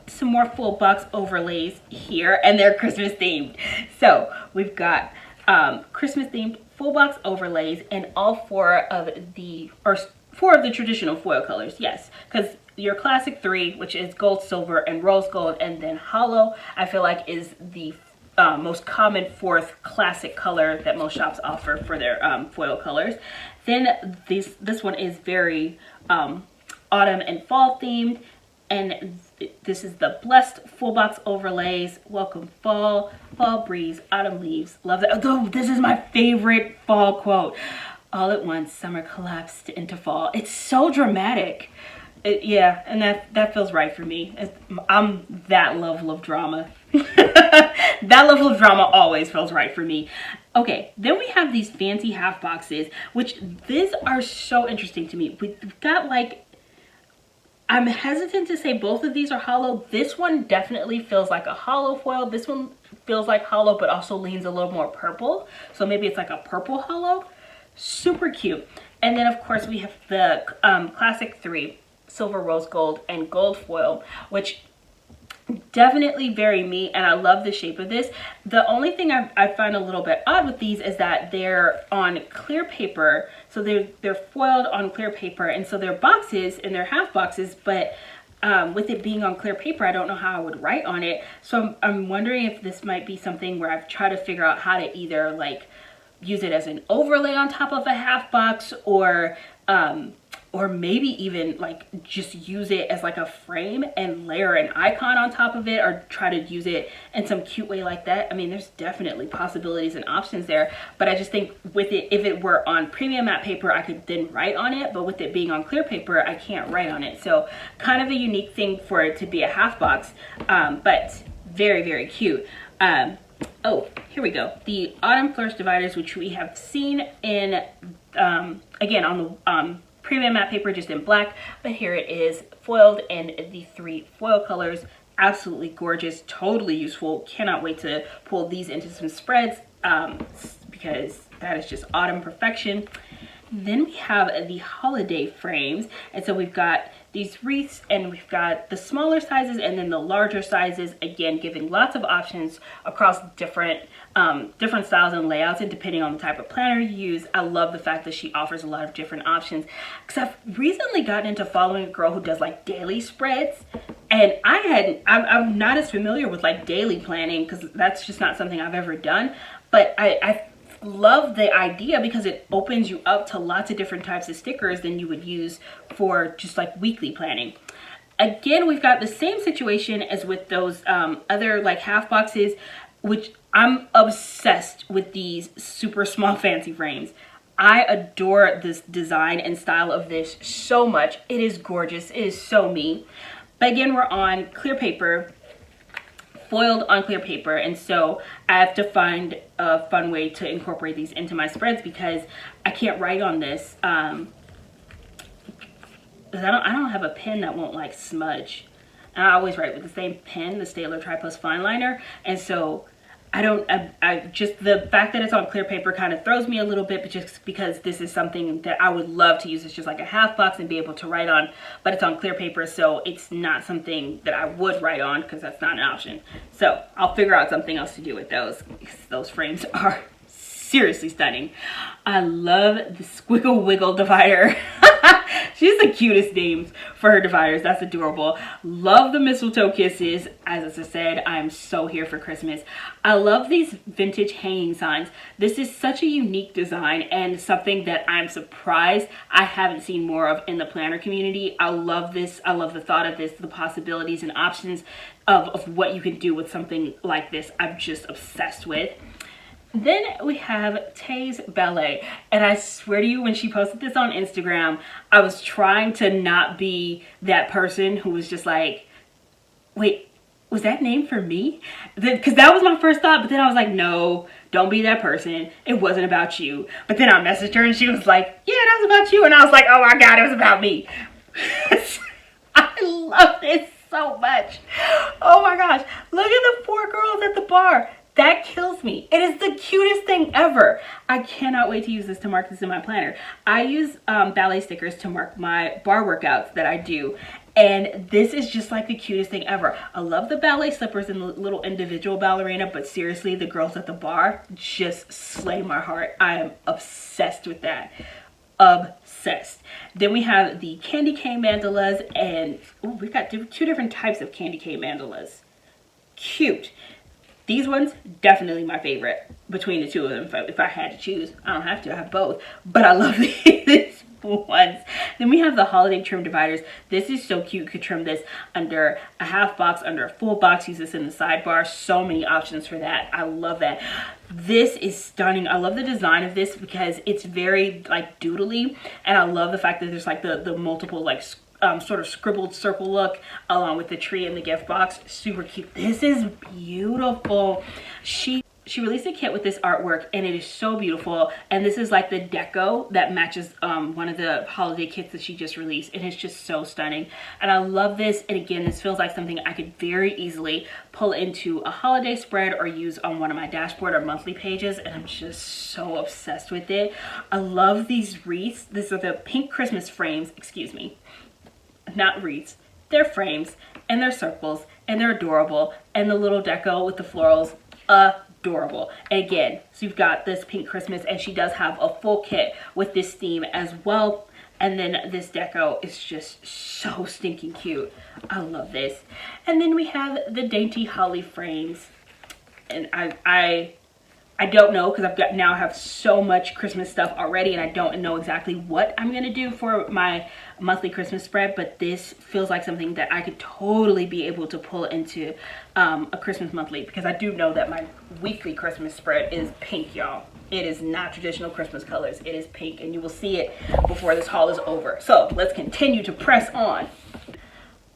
Some more full box overlays here, and they're Christmas themed. So we've got Christmas themed full box overlays and all four of the traditional foil colors. Yes, because your classic 3, which is gold, silver, and rose gold, and then hollow, I feel like is the most common 4th classic color that most shops offer for their foil colors. Then this one is very autumn and fall themed, and This is the Blessed Full Box Overlays. Welcome fall, fall breeze, autumn leaves. Love that. Oh, this is my favorite fall quote. All at once, summer collapsed into fall. It's so dramatic. Yeah, and that feels right for me. I'm that level of drama. That level of drama always feels right for me. Okay, then we have these fancy half boxes, which these are so interesting to me. We've got like, I'm hesitant to say both of these are hollow. This one definitely feels like a hollow foil. This one feels like hollow, but also leans a little more purple. So maybe it's like a purple hollow. Super cute. And then of course we have the classic 3. Silver, rose gold, and gold foil, which definitely very me, and I love the shape of this. The only thing I find a little bit odd with these is that they're on clear paper, so they're foiled on clear paper, and so they're boxes and they're half boxes, but with it being on clear paper, I don't know how I would write on it. So I'm wondering if this might be something where I've tried to figure out how to either like use it as an overlay on top of a half box, or maybe even like just use it as like a frame and layer an icon on top of it, or try to use it in some cute way like that. I mean, there's definitely possibilities and options there, but I just think with it, if it were on premium matte paper, I could then write on it, but with it being on clear paper, I can't write on it. So kind of a unique thing for it to be a half box, but very, very cute. Oh, here we go. The Autumn Flourish dividers, which we have seen in, again, on the premium matte paper, just in black, but here it is foiled in the 3 foil colors. Absolutely gorgeous, totally useful. Cannot wait to pull these into some spreads because that is just autumn perfection. Then we have the holiday frames, and so we've got these wreaths, and we've got the smaller sizes and then the larger sizes, again giving lots of options across different styles and layouts, and depending on the type of planner you use. I love the fact that she offers a lot of different options, because I've recently gotten into following a girl who does like daily spreads, and I'm not as familiar with like daily planning because that's just not something I've ever done, but I love the idea because it opens you up to lots of different types of stickers than you would use for just like weekly planning. Again, we've got the same situation as with those other like half boxes, which I'm obsessed with these super small fancy frames. I adore this design and style of this so much. It is gorgeous. It is so me. But again, we're on clear paper, foiled on clear paper, and so I have to find a fun way to incorporate these into my spreads because I can't write on this. I don't have a pen that won't like smudge. And I always write with the same pen, the Staedtler Tri-Plus Fine Liner, and so I just, the fact that it's on clear paper kind of throws me a little bit, but just because this is something that I would love to use. It's just like a half box and be able to write on, but it's on clear paper, so it's not something that I would write on because that's not an option. So I'll figure out something else to do with those, because those frames are seriously stunning. I love the Squiggle Wiggle divider. She's the cutest names for her dividers. That's adorable. Love the mistletoe kisses. As I said, I am so here for Christmas. I love these vintage hanging signs. This is such a unique design and something that I'm surprised I haven't seen more of in the planner community. I love this. I love the thought of this, the possibilities and options of what you can do with something like this. I'm just obsessed with. Then we have Tay's Ballet, and I swear to you, when she posted this on Instagram, I was trying to not be that person who was just like, wait, was that name for me? Because that was my first thought, but then I was like, no, don't be that person. It wasn't about you. But then I messaged her and she was like, yeah, that was about you. And I was like, oh my God, it was about me. I love this so much. Oh my gosh, look at the 4 girls at the bar. That kills me. It is the cutest thing ever. I cannot wait to use this to mark this in my planner. I use ballet stickers to mark my bar workouts that I do. And this is just like the cutest thing ever. I love the ballet slippers and the little individual ballerina, but seriously, the girls at the bar just slay my heart. I am obsessed with that. Obsessed. Then we have the candy cane mandalas, and ooh, we've got 2 different types of candy cane mandalas. Cute. These ones, definitely my favorite between the 2 of them. If I had to choose, I don't have to, I have both. But I love these. ones. Then we have the holiday trim dividers. This is so cute. You could trim this under a half box, under a full box. Use this in the sidebar. So many options for that. I love that. This is stunning. I love the design of this because it's very like doodly, and I love the fact that there's like the multiple like sort of scribbled circle look along with the tree and the gift box. Super cute. This is beautiful. She released a kit with this artwork and it is so beautiful, and this is like the deco that matches one of the holiday kits that she just released, and it's just so stunning. And I love this, and again, this feels like something I could very easily pull into a holiday spread or use on one of my dashboard or monthly pages, and I'm just so obsessed with it. I love these wreaths. These are the pink Christmas frames, excuse me, not wreaths, they're frames, and they're circles, and they're adorable, and the little deco with the florals, adorable. And again, so you've got this pink Christmas, and she does have a full kit with this theme as well. And then this deco is just so stinking cute. I love this. And then we have the dainty holly frames, and I don't know, because now I have so much Christmas stuff already, and I don't know exactly what I'm gonna do for my monthly Christmas spread, but this feels like something that I could totally be able to pull into a Christmas monthly, because I do know that my weekly Christmas spread is pink, y'all. It is not traditional Christmas colors. It is pink, and you will see it before this haul is over. So let's continue to press on.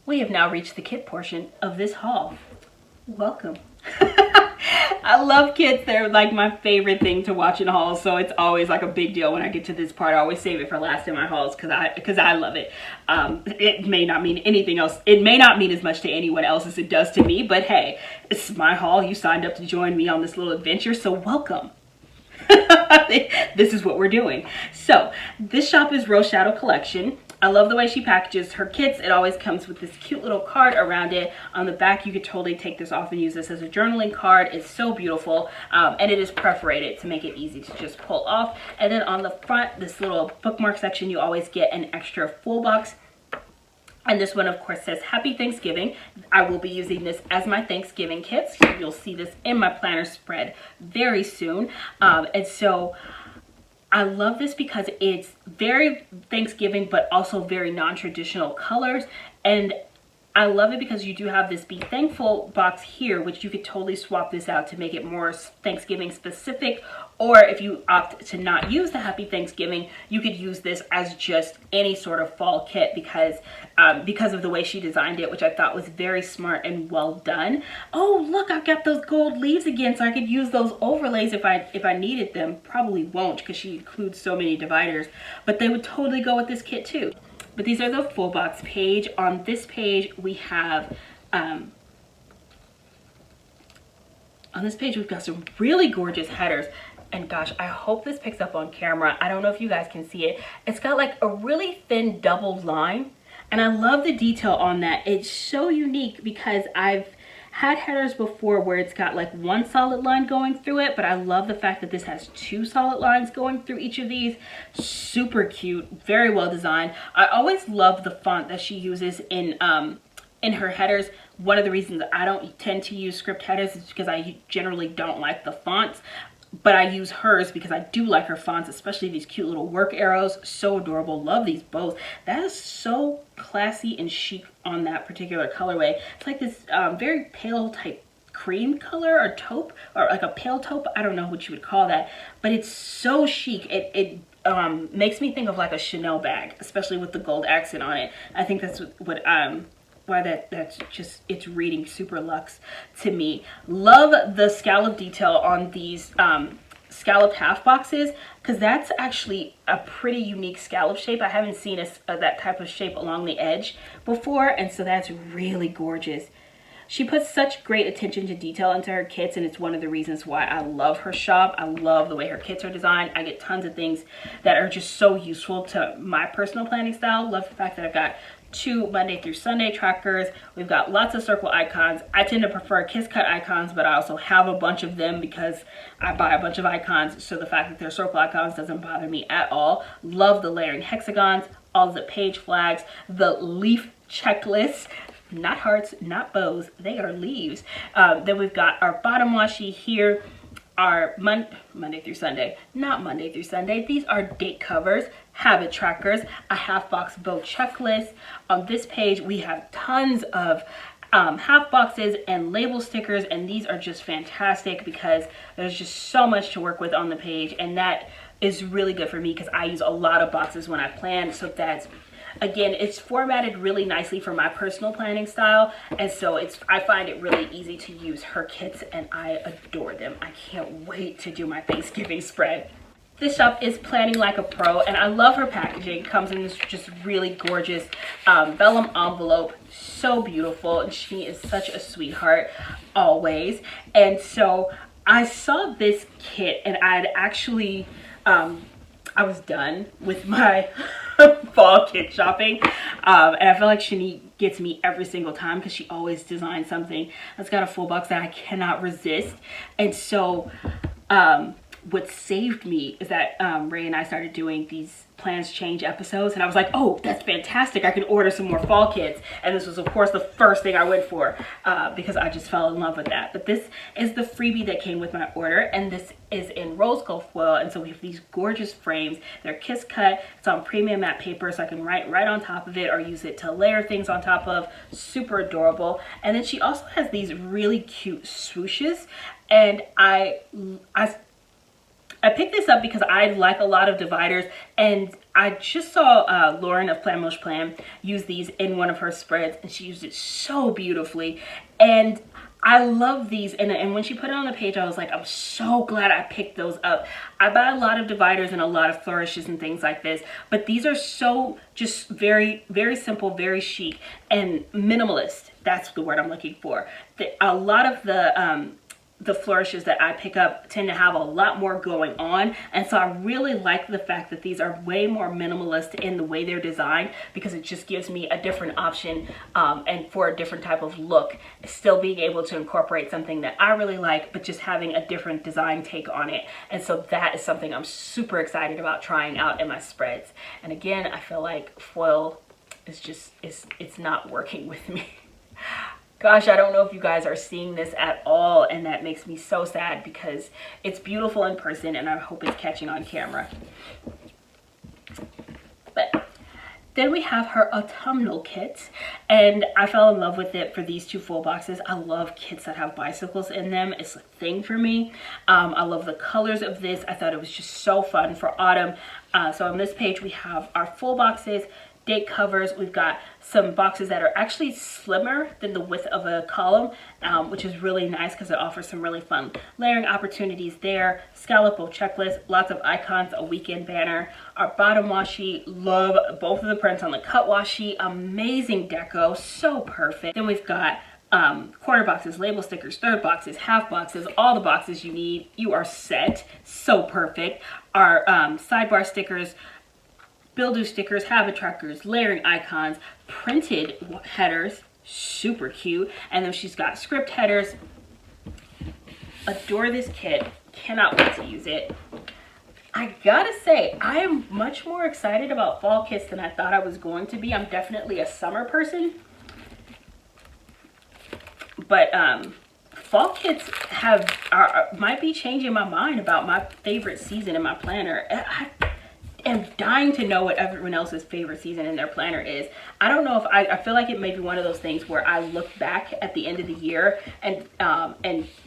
We have now reached the kit portion of this haul. Welcome. I love kits. They're like my favorite thing to watch in hauls, so it's always like a big deal when I get to this part. I always save it for last in my hauls because I love it. It may not mean anything else. It may not mean as much to anyone else as it does to me, but hey, it's my haul. You signed up to join me on this little adventure, so welcome. This is what we're doing. So this shop is Rose Shadow Collection. I love the way she packages her kits. It always comes with this cute little card around it. On the back, you could totally take this off and use this as a journaling card. It's so beautiful, and it is perforated to make it easy to just pull off. And then on the front, this little bookmark section, you always get an extra full box. And this one, of course, says Happy Thanksgiving. I will be using this as my Thanksgiving kits. You'll see this in my planner spread very soon. And so I love this because it's very Thanksgiving, but also very non-traditional colors. And I love it because you do have this Be Thankful box here, which you could totally swap this out to make it more Thanksgiving specific. Or if you opt to not use the Happy Thanksgiving, you could use this as just any sort of fall kit because of the way she designed it, which I thought was very smart and well done. Oh, look, I've got those gold leaves again, so I could use those overlays if I needed them. Probably won't because she includes so many dividers, but they would totally go with this kit too. But these are the full box page. On this page, we have, on this page, we've got some really gorgeous headers. And gosh, I hope this picks up on camera. I don't know if you guys can see it. It's got like a really thin double line. And I love the detail on that. It's so unique because I've had headers before where it's got like one solid line going through it, but I love the fact that this has two solid lines going through each of these. Super cute, very well designed. I always love the font that she uses in her headers. One of the reasons I don't tend to use script headers is because I generally don't like the fonts, but I use hers because I do like her fonts, especially these cute little work arrows. So adorable. Love these both. That is so classy and chic on that particular colorway. It's like this very pale type cream color or taupe, or like a pale taupe. I don't know what you would call that, but it's so chic. It makes me think of like a Chanel bag, especially with the gold accent on it. I think that's what why that's just, it's reading super luxe to me. Love the scallop detail on these scalloped half boxes, because that's actually a pretty unique scallop shape. I haven't seen that type of shape along the edge before, and so that's really gorgeous. She puts such great attention to detail into her kits, and it's one of the reasons why I love her shop. I love the way her kits are designed. I get tons of things that are just so useful to my personal planning style. Love the fact that I've got 2 Monday through Sunday trackers. We've got lots of circle icons. I tend to prefer kiss cut icons, but I also have a bunch of them because I buy a bunch of icons, so the fact that they're circle icons doesn't bother me at all. Love the layering hexagons, all the page flags, the leaf checklist. Not hearts, not bows, they are leaves. Then we've got our bottom washi here. are Monday through Sunday, not Monday through Sunday. These are date covers, habit trackers, a half box bow checklist. On this page, we have tons of half boxes and label stickers, and these are just fantastic because there's just so much to work with on the page, and that is really good for me because I use a lot of boxes when I plan. So that's, again, it's formatted really nicely for my personal planning style, and so I find it really easy to use her kits, and I adore them. I can't wait to do my Thanksgiving spread. This shop is Planning Like a Pro, and I love her packaging. It comes in this just really gorgeous vellum envelope, so beautiful, and she is such a sweetheart always. And so I saw this kit, and I'd actually I was done with my fall kit shopping, and I feel like Shanique gets me every single time because she always designs something that's got a full box that I cannot resist. And so what saved me is that Ray and I started doing these plans change episodes, and I was like, oh, that's fantastic, I can order some more fall kits. And this was of course the first thing I went for because I just fell in love with that. But this is the freebie that came with my order, and this is in rose gold foil, and so we have these gorgeous frames. They're kiss cut, it's on premium matte paper, so I can write right on top of it or use it to layer things on top of. Super adorable. And then she also has these really cute swooshes, and I picked this up because I like a lot of dividers, and I just saw Lauren of Plan Mosh Plan use these in one of her spreads, and she used it so beautifully, and I love these. And when she put it on the page, I was like, I'm so glad I picked those up. I buy a lot of dividers and a lot of flourishes and things like this, but these are so just very, very simple, very chic and minimalist. That's the word I'm looking for. A lot of the flourishes that I pick up tend to have a lot more going on, and so I really like the fact that these are way more minimalist in the way they're designed, because it just gives me a different option and for a different type of look, still being able to incorporate something that I really like, but just having a different design take on it. And so that is something I'm super excited about trying out in my spreads. And again, I feel like foil is just, it's not working with me. Gosh, I don't know if you guys are seeing this at all, and that makes me so sad because it's beautiful in person and I hope it's catching on camera. But then we have her Autumnal Kit, and I fell in love with it for these two full boxes. I love kits that have bicycles in them. It's a thing for me. I love the colors of this. I thought it was just so fun for autumn. So on this page we have our full boxes, date covers. We've got some boxes that are actually slimmer than the width of a column, which is really nice because it offers some really fun layering opportunities there. Scalloped Bow checklist, lots of icons, a weekend banner. Our bottom washi, love both of the prints on the cut washi, amazing deco, so perfect. Then we've got corner boxes, label stickers, third boxes, half boxes, all the boxes you need. You are set, so perfect. Our sidebar stickers, build-do stickers, habit trackers, layering icons, printed headers, super cute. And then she's got script headers. Adore this kit, cannot wait to use it. I gotta say, I am much more excited about fall kits than I thought I was going to be. I'm definitely a summer person, but fall kits might be changing my mind about my favorite season in my planner. I am dying to know what everyone else's favorite season in their planner is. I don't know if I feel like it may be one of those things where I look back at the end of the year and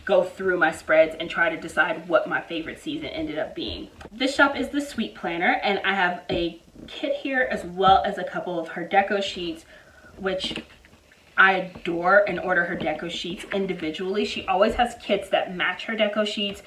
go through my spreads and try to decide what my favorite season ended up being. This shop is the Sweet Planner, and I have a kit here as well as a couple of her deco sheets, which I adore and order her deco sheets individually. She always has kits that match her deco sheets.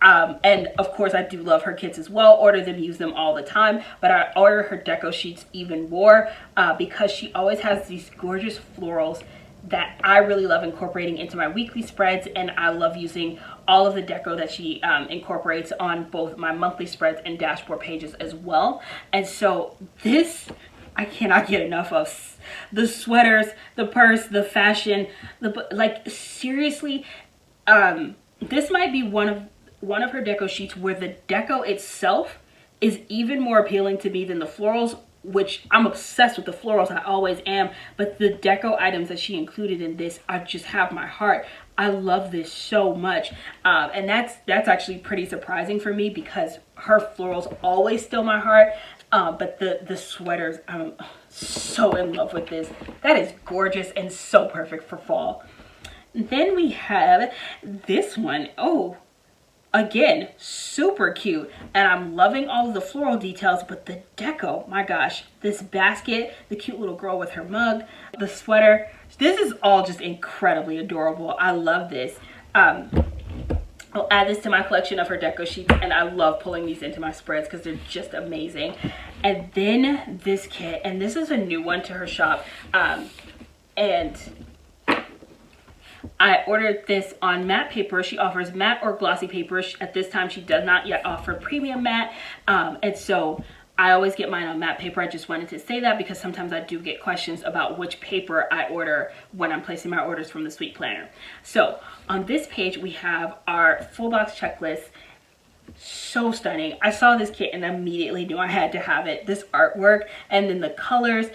And of course I do love her kits as well, order them, use them all the time, but I order her deco sheets even more because she always has these gorgeous florals that I really love incorporating into my weekly spreads, and I love using all of the deco that she incorporates on both my monthly spreads and dashboard pages as well. And so this, I cannot get enough of. The sweaters, the purse, the fashion, like seriously, this might be one of her deco sheets where the deco itself is even more appealing to me than the florals which I'm obsessed with the florals, I always am, but the deco items that she included in this, I just have my heart. I love this so much, and that's actually pretty surprising for me because her florals always steal my heart, but the sweaters, I'm so in love with this. That is gorgeous and so perfect for fall. Then we have this one. Oh, again, super cute, and I'm loving all of the floral details, but the deco, my gosh, this basket, the cute little girl with her mug, the sweater, this is all just incredibly adorable. I love this. I'll add this to my collection of her deco sheets, and I love pulling these into my spreads because they're just amazing. And then this kit, and this is a new one to her shop, and I ordered this on matte paper. She offers matte or glossy paper. At this time, she does not yet offer premium matte. And so I always get mine on matte paper. I just wanted to say that because sometimes I do get questions about which paper I order when I'm placing my orders from the Sweet Planner. So on this page, we have our full box checklist. So stunning. I saw this kit and immediately knew I had to have it. This artwork and then the colors.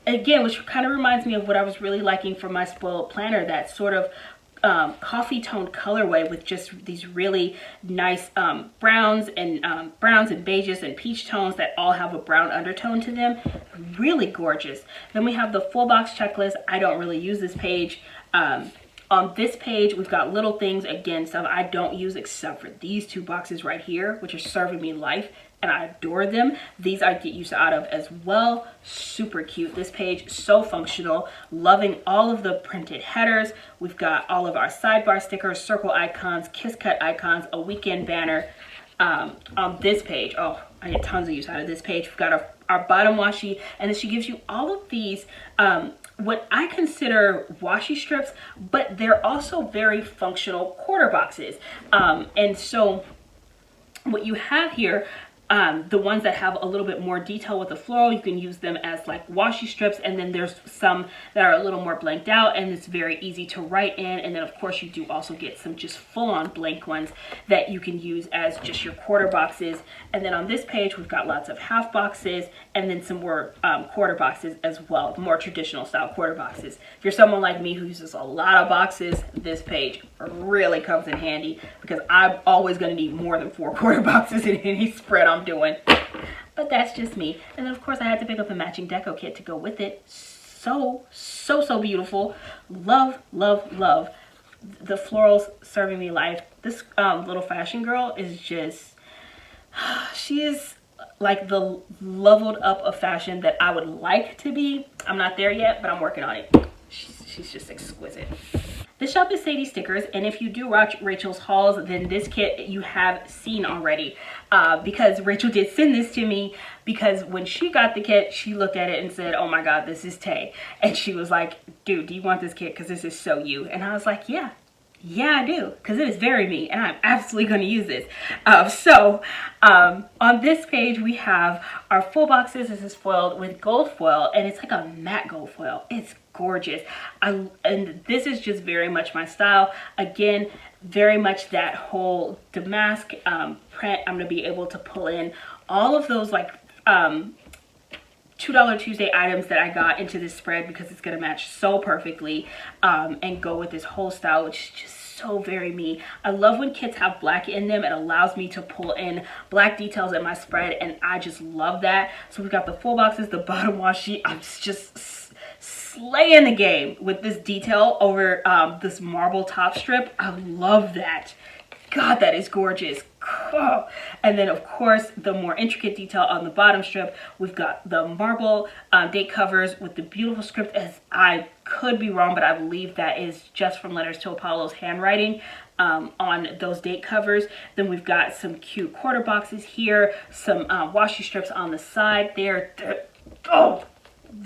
Again, which kind of reminds me of what I was really liking for my spoiled planner, that sort of coffee toned colorway with just these really nice browns and beiges and peach tones that all have a brown undertone to them. Really gorgeous. Then we have the full box checklist. I don't really use this page. On this page, we've got little things, again, stuff I don't use except for these two boxes right here, which are serving me life, and I adore them. These I get use out of as well. Super cute. This page, so functional. Loving all of the printed headers. We've got all of our sidebar stickers, circle icons, kiss cut icons, a weekend banner. On this page, oh, I get tons of use out of this page. We've got our bottom washi, and then she gives you all of these what I consider washi strips, but they're also very functional quarter boxes. And so what you have here, the ones that have a little bit more detail with the floral, you can use them as like washi strips, and then there's some that are a little more blanked out and it's very easy to write in. And then of course you do also get some just full-on blank ones that you can use as just your quarter boxes. And then on this page we've got lots of half boxes and then some more quarter boxes as well, more traditional style quarter boxes. If you're someone like me who uses a lot of boxes, this page really comes in handy because I'm always going to need more than 4 quarter boxes in any spread I'm doing. But that's just me. And then of course I had to pick up a matching deco kit to go with it. So beautiful. Love the florals serving me life. This little fashion girl is just, she is like the leveled up of fashion that I would like to be. I'm not there yet, but I'm working on it. She's just exquisite. The shop is Sadie Stickers, and if you do watch Rachel's hauls, then this kit you have seen already, because Rachel did send this to me, because when she got the kit, she looked at it and said, oh my god, this is Tay. And she was like, dude, do you want this kit? Because this is so you. And I was like, yeah, I do, because it is very me, and I'm absolutely going to use this. On this page, we have our full boxes. This is foiled with gold foil, and it's like a matte gold foil. It's gorgeous. And this is just very much my style. Again, very much that whole damask print. I'm going to be able to pull in all of those like $2 Tuesday items that I got into this spread because it's going to match so perfectly and go with this whole style, which is just so very me. I love when kits have black in them. It allows me to pull in black details in my spread, and I just love that. So we've got the full boxes, the bottom washi. I'm just slaying the game with this detail over this marble top strip. I love that. God, that is gorgeous. Oh. And then of course the more intricate detail on the bottom strip, we've got the marble date covers with the beautiful script, as I could be wrong, but I believe that is just from Letters to Apollo's handwriting on those date covers. Then we've got some cute quarter boxes here, some washi strips on the side there. Oh,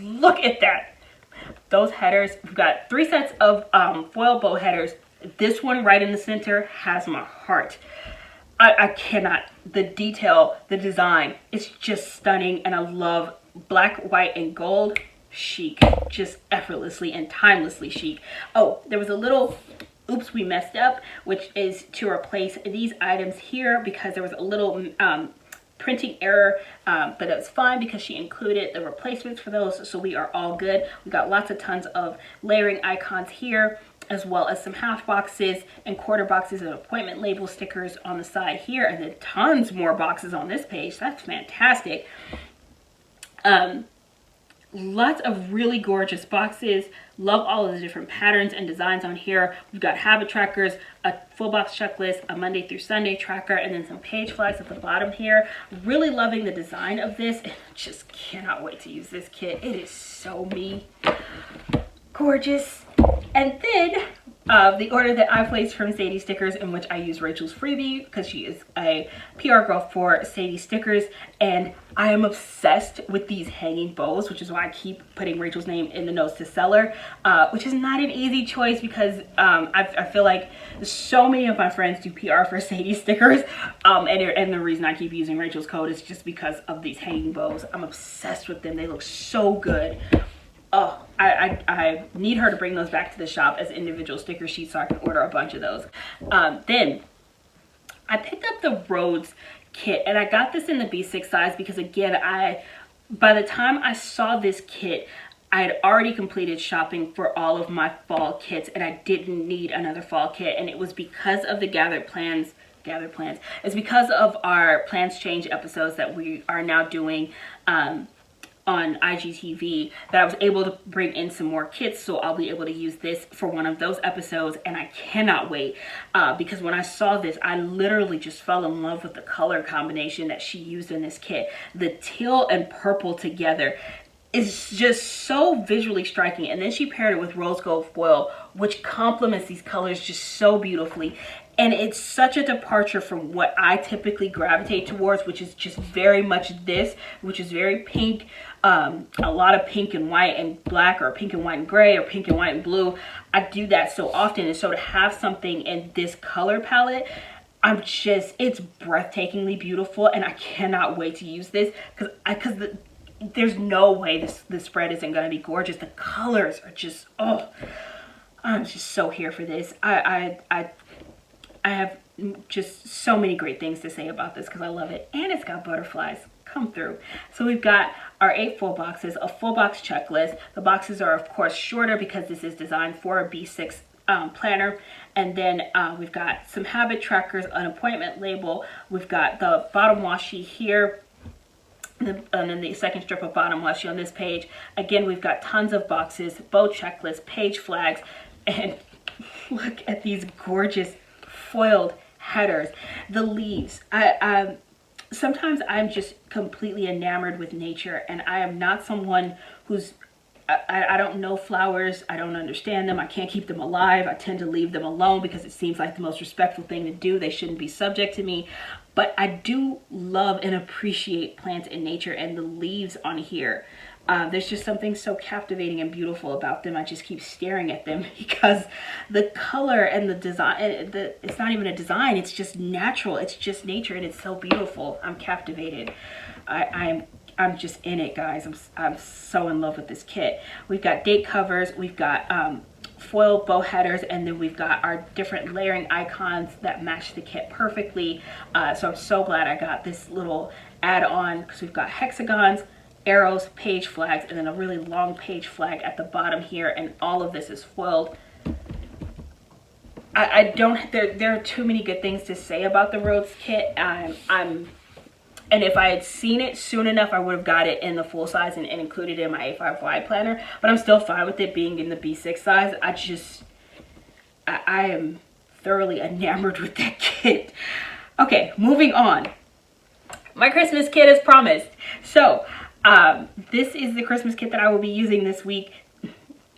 look at that. Those headers, we've got 3 sets of foil bow headers. This one right in the center has my heart. I cannot. The detail, the design, it's just stunning, and I love black, white, and gold. Chic, just effortlessly and timelessly chic. Oh, there was a little oops we messed up, which is to replace these items here because there was a little printing error, but that's fine because she included the replacements for those, so we are all good. We got lots of tons of layering icons here, as well as some half boxes and quarter boxes and appointment label stickers on the side here, and then tons more boxes on this page. That's fantastic. Lots of really gorgeous boxes. Love all of the different patterns and designs on here. We've got habit trackers, a full box checklist, a Monday through Sunday tracker, and then some page flags at the bottom here. Really loving the design of this, and just cannot wait to use this kit. It is so me. Gorgeous. And then the order that I placed from Sadie Stickers, in which I use Rachel's freebie because she is a PR girl for Sadie Stickers, and I am obsessed with these hanging bows, which is why I keep putting Rachel's name in the notes to seller, which is not an easy choice because I feel like so many of my friends do PR for Sadie Stickers, and the reason I keep using Rachel's code is just because of these hanging bows. I'm obsessed with them. They look so good. Oh, I need her to bring those back to the shop as individual sticker sheets so I can order a bunch of those. Then I picked up the Rhodes kit, and I got this in the B6 size because, again, by the time I saw this kit, I had already completed shopping for all of my fall kits, and I didn't need another fall kit, and it was because of the Gathered Plans. It's because of our Plans Change episodes that we are now doing on IGTV that I was able to bring in some more kits, so I'll be able to use this for one of those episodes, and I cannot wait because when I saw this, I literally just fell in love with the color combination that she used in this kit. The teal and purple together is just so visually striking, and then she paired it with rose gold foil, which complements these colors just so beautifully. And it's such a departure from what I typically gravitate towards, which is just very much this, which is very pink, a lot of pink and white and black, or pink and white and gray, or pink and white and blue. I do that so often, and so to have something in this color palette, it's breathtakingly beautiful, and I cannot wait to use this because there's no way this spread isn't going to be gorgeous. The colors are just, oh, I'm just so here for this. I have just so many great things to say about this because I love it. And it's got butterflies come through. So we've got our 8 full boxes, a full box checklist. The boxes are, of course, shorter because this is designed for a B6 planner. And then we've got some habit trackers, an appointment label. We've got the bottom washi here, and then the second strip of bottom washi on this page. Again, we've got tons of boxes, bow checklists, page flags, and look at these gorgeous foiled headers. The leaves. Sometimes I'm just completely enamored with nature, and I am not someone who's I don't know flowers. I don't understand them. I can't keep them alive. I tend to leave them alone because it seems like the most respectful thing to do. They shouldn't be subject to me. But I do love and appreciate plants and nature, and the leaves on here. There's just something so captivating and beautiful about them. I just keep staring at them because the color and the design, it's not even a design, it's just natural. It's just nature, and it's so beautiful. I'm captivated. I'm just in it, guys. I'm so in love with this kit. We've got date covers, we've got foil bow headers, and then we've got our different layering icons that match the kit perfectly. So I'm so glad I got this little add-on because we've got hexagons, arrows, page flags, and then a really long page flag at the bottom here, and all of this is foiled. There are too many good things to say about the Rhodes kit. And if I had seen it soon enough, I would have got it in the full size and included it in my A5 wide planner, but I'm still fine with it being in the B6 size. I am thoroughly enamored with that kit. Okay, moving on. My Christmas kit as promised. So, this is the Christmas kit that I will be using this week.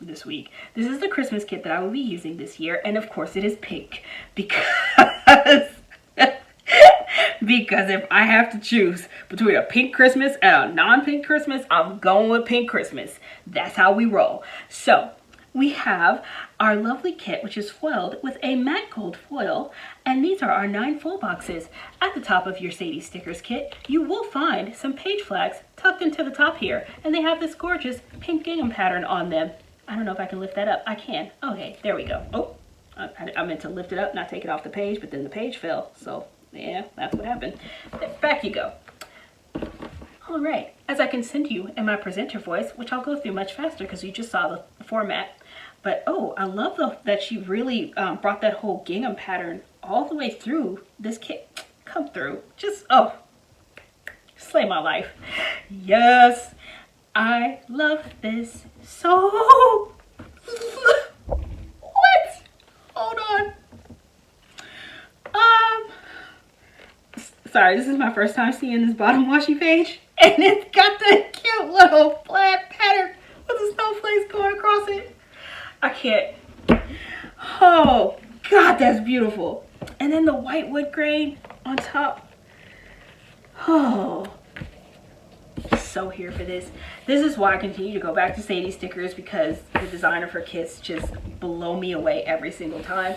This is the Christmas kit that I will be using this year, and of course it is pink because because if I have to choose between a pink Christmas and a non-pink Christmas, I'm going with pink Christmas. That's how we roll. So we have our lovely kit, which is foiled with a matte gold foil, and these are our 9 full boxes. At the top of your Sadie Stickers kit, you will find some page flags tucked into the top here, and they have this gorgeous pink gingham pattern on them. I don't know if I can lift that up. I can. Okay, there we go. Oh, I meant to lift it up, not take it off the page, but then the page fell. So yeah, that's what happened. Back you go. All right, as I can send you in my presenter voice, which I'll go through much faster because you just saw the format. But oh, I love that she really brought that whole gingham pattern all the way through this kit. Come through, just, oh, slay my life. Yes, I love this so. What? Hold on. Sorry, this is my first time seeing this bottom washi page, and it's got the cute little flat pattern with the snowflakes going across it. I can't. Oh God, that's beautiful. And then the white wood grain on top. Oh, so here for this. This is why I continue to go back to Sadie stickers, because the designer for kits just blow me away every single time.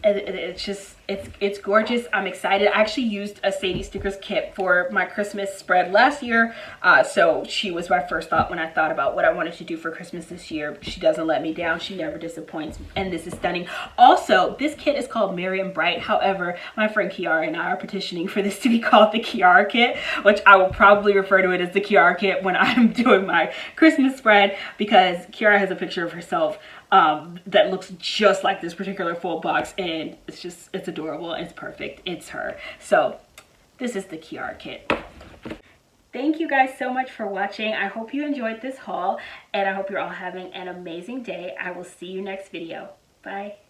It's just, it's gorgeous. I'm excited. I actually used a Sadie stickers kit for my Christmas spread last year. So she was my first thought when I thought about what I wanted to do for Christmas this year. She doesn't let me down. She never disappoints. And this is stunning. Also, this kit is called Merry and Bright. However, my friend Kiara and I are petitioning for this to be called the Kiara kit, which I will probably refer to it as the Kiara kit when I'm doing my Christmas spread, because Kiara has a picture of herself that looks just like this particular full box, and it's adorable. It's perfect. It's her. So this is the Kiara kit. Thank you guys so much for watching. I hope you enjoyed this haul, and I hope you're all having an amazing day. I will see you next video. Bye.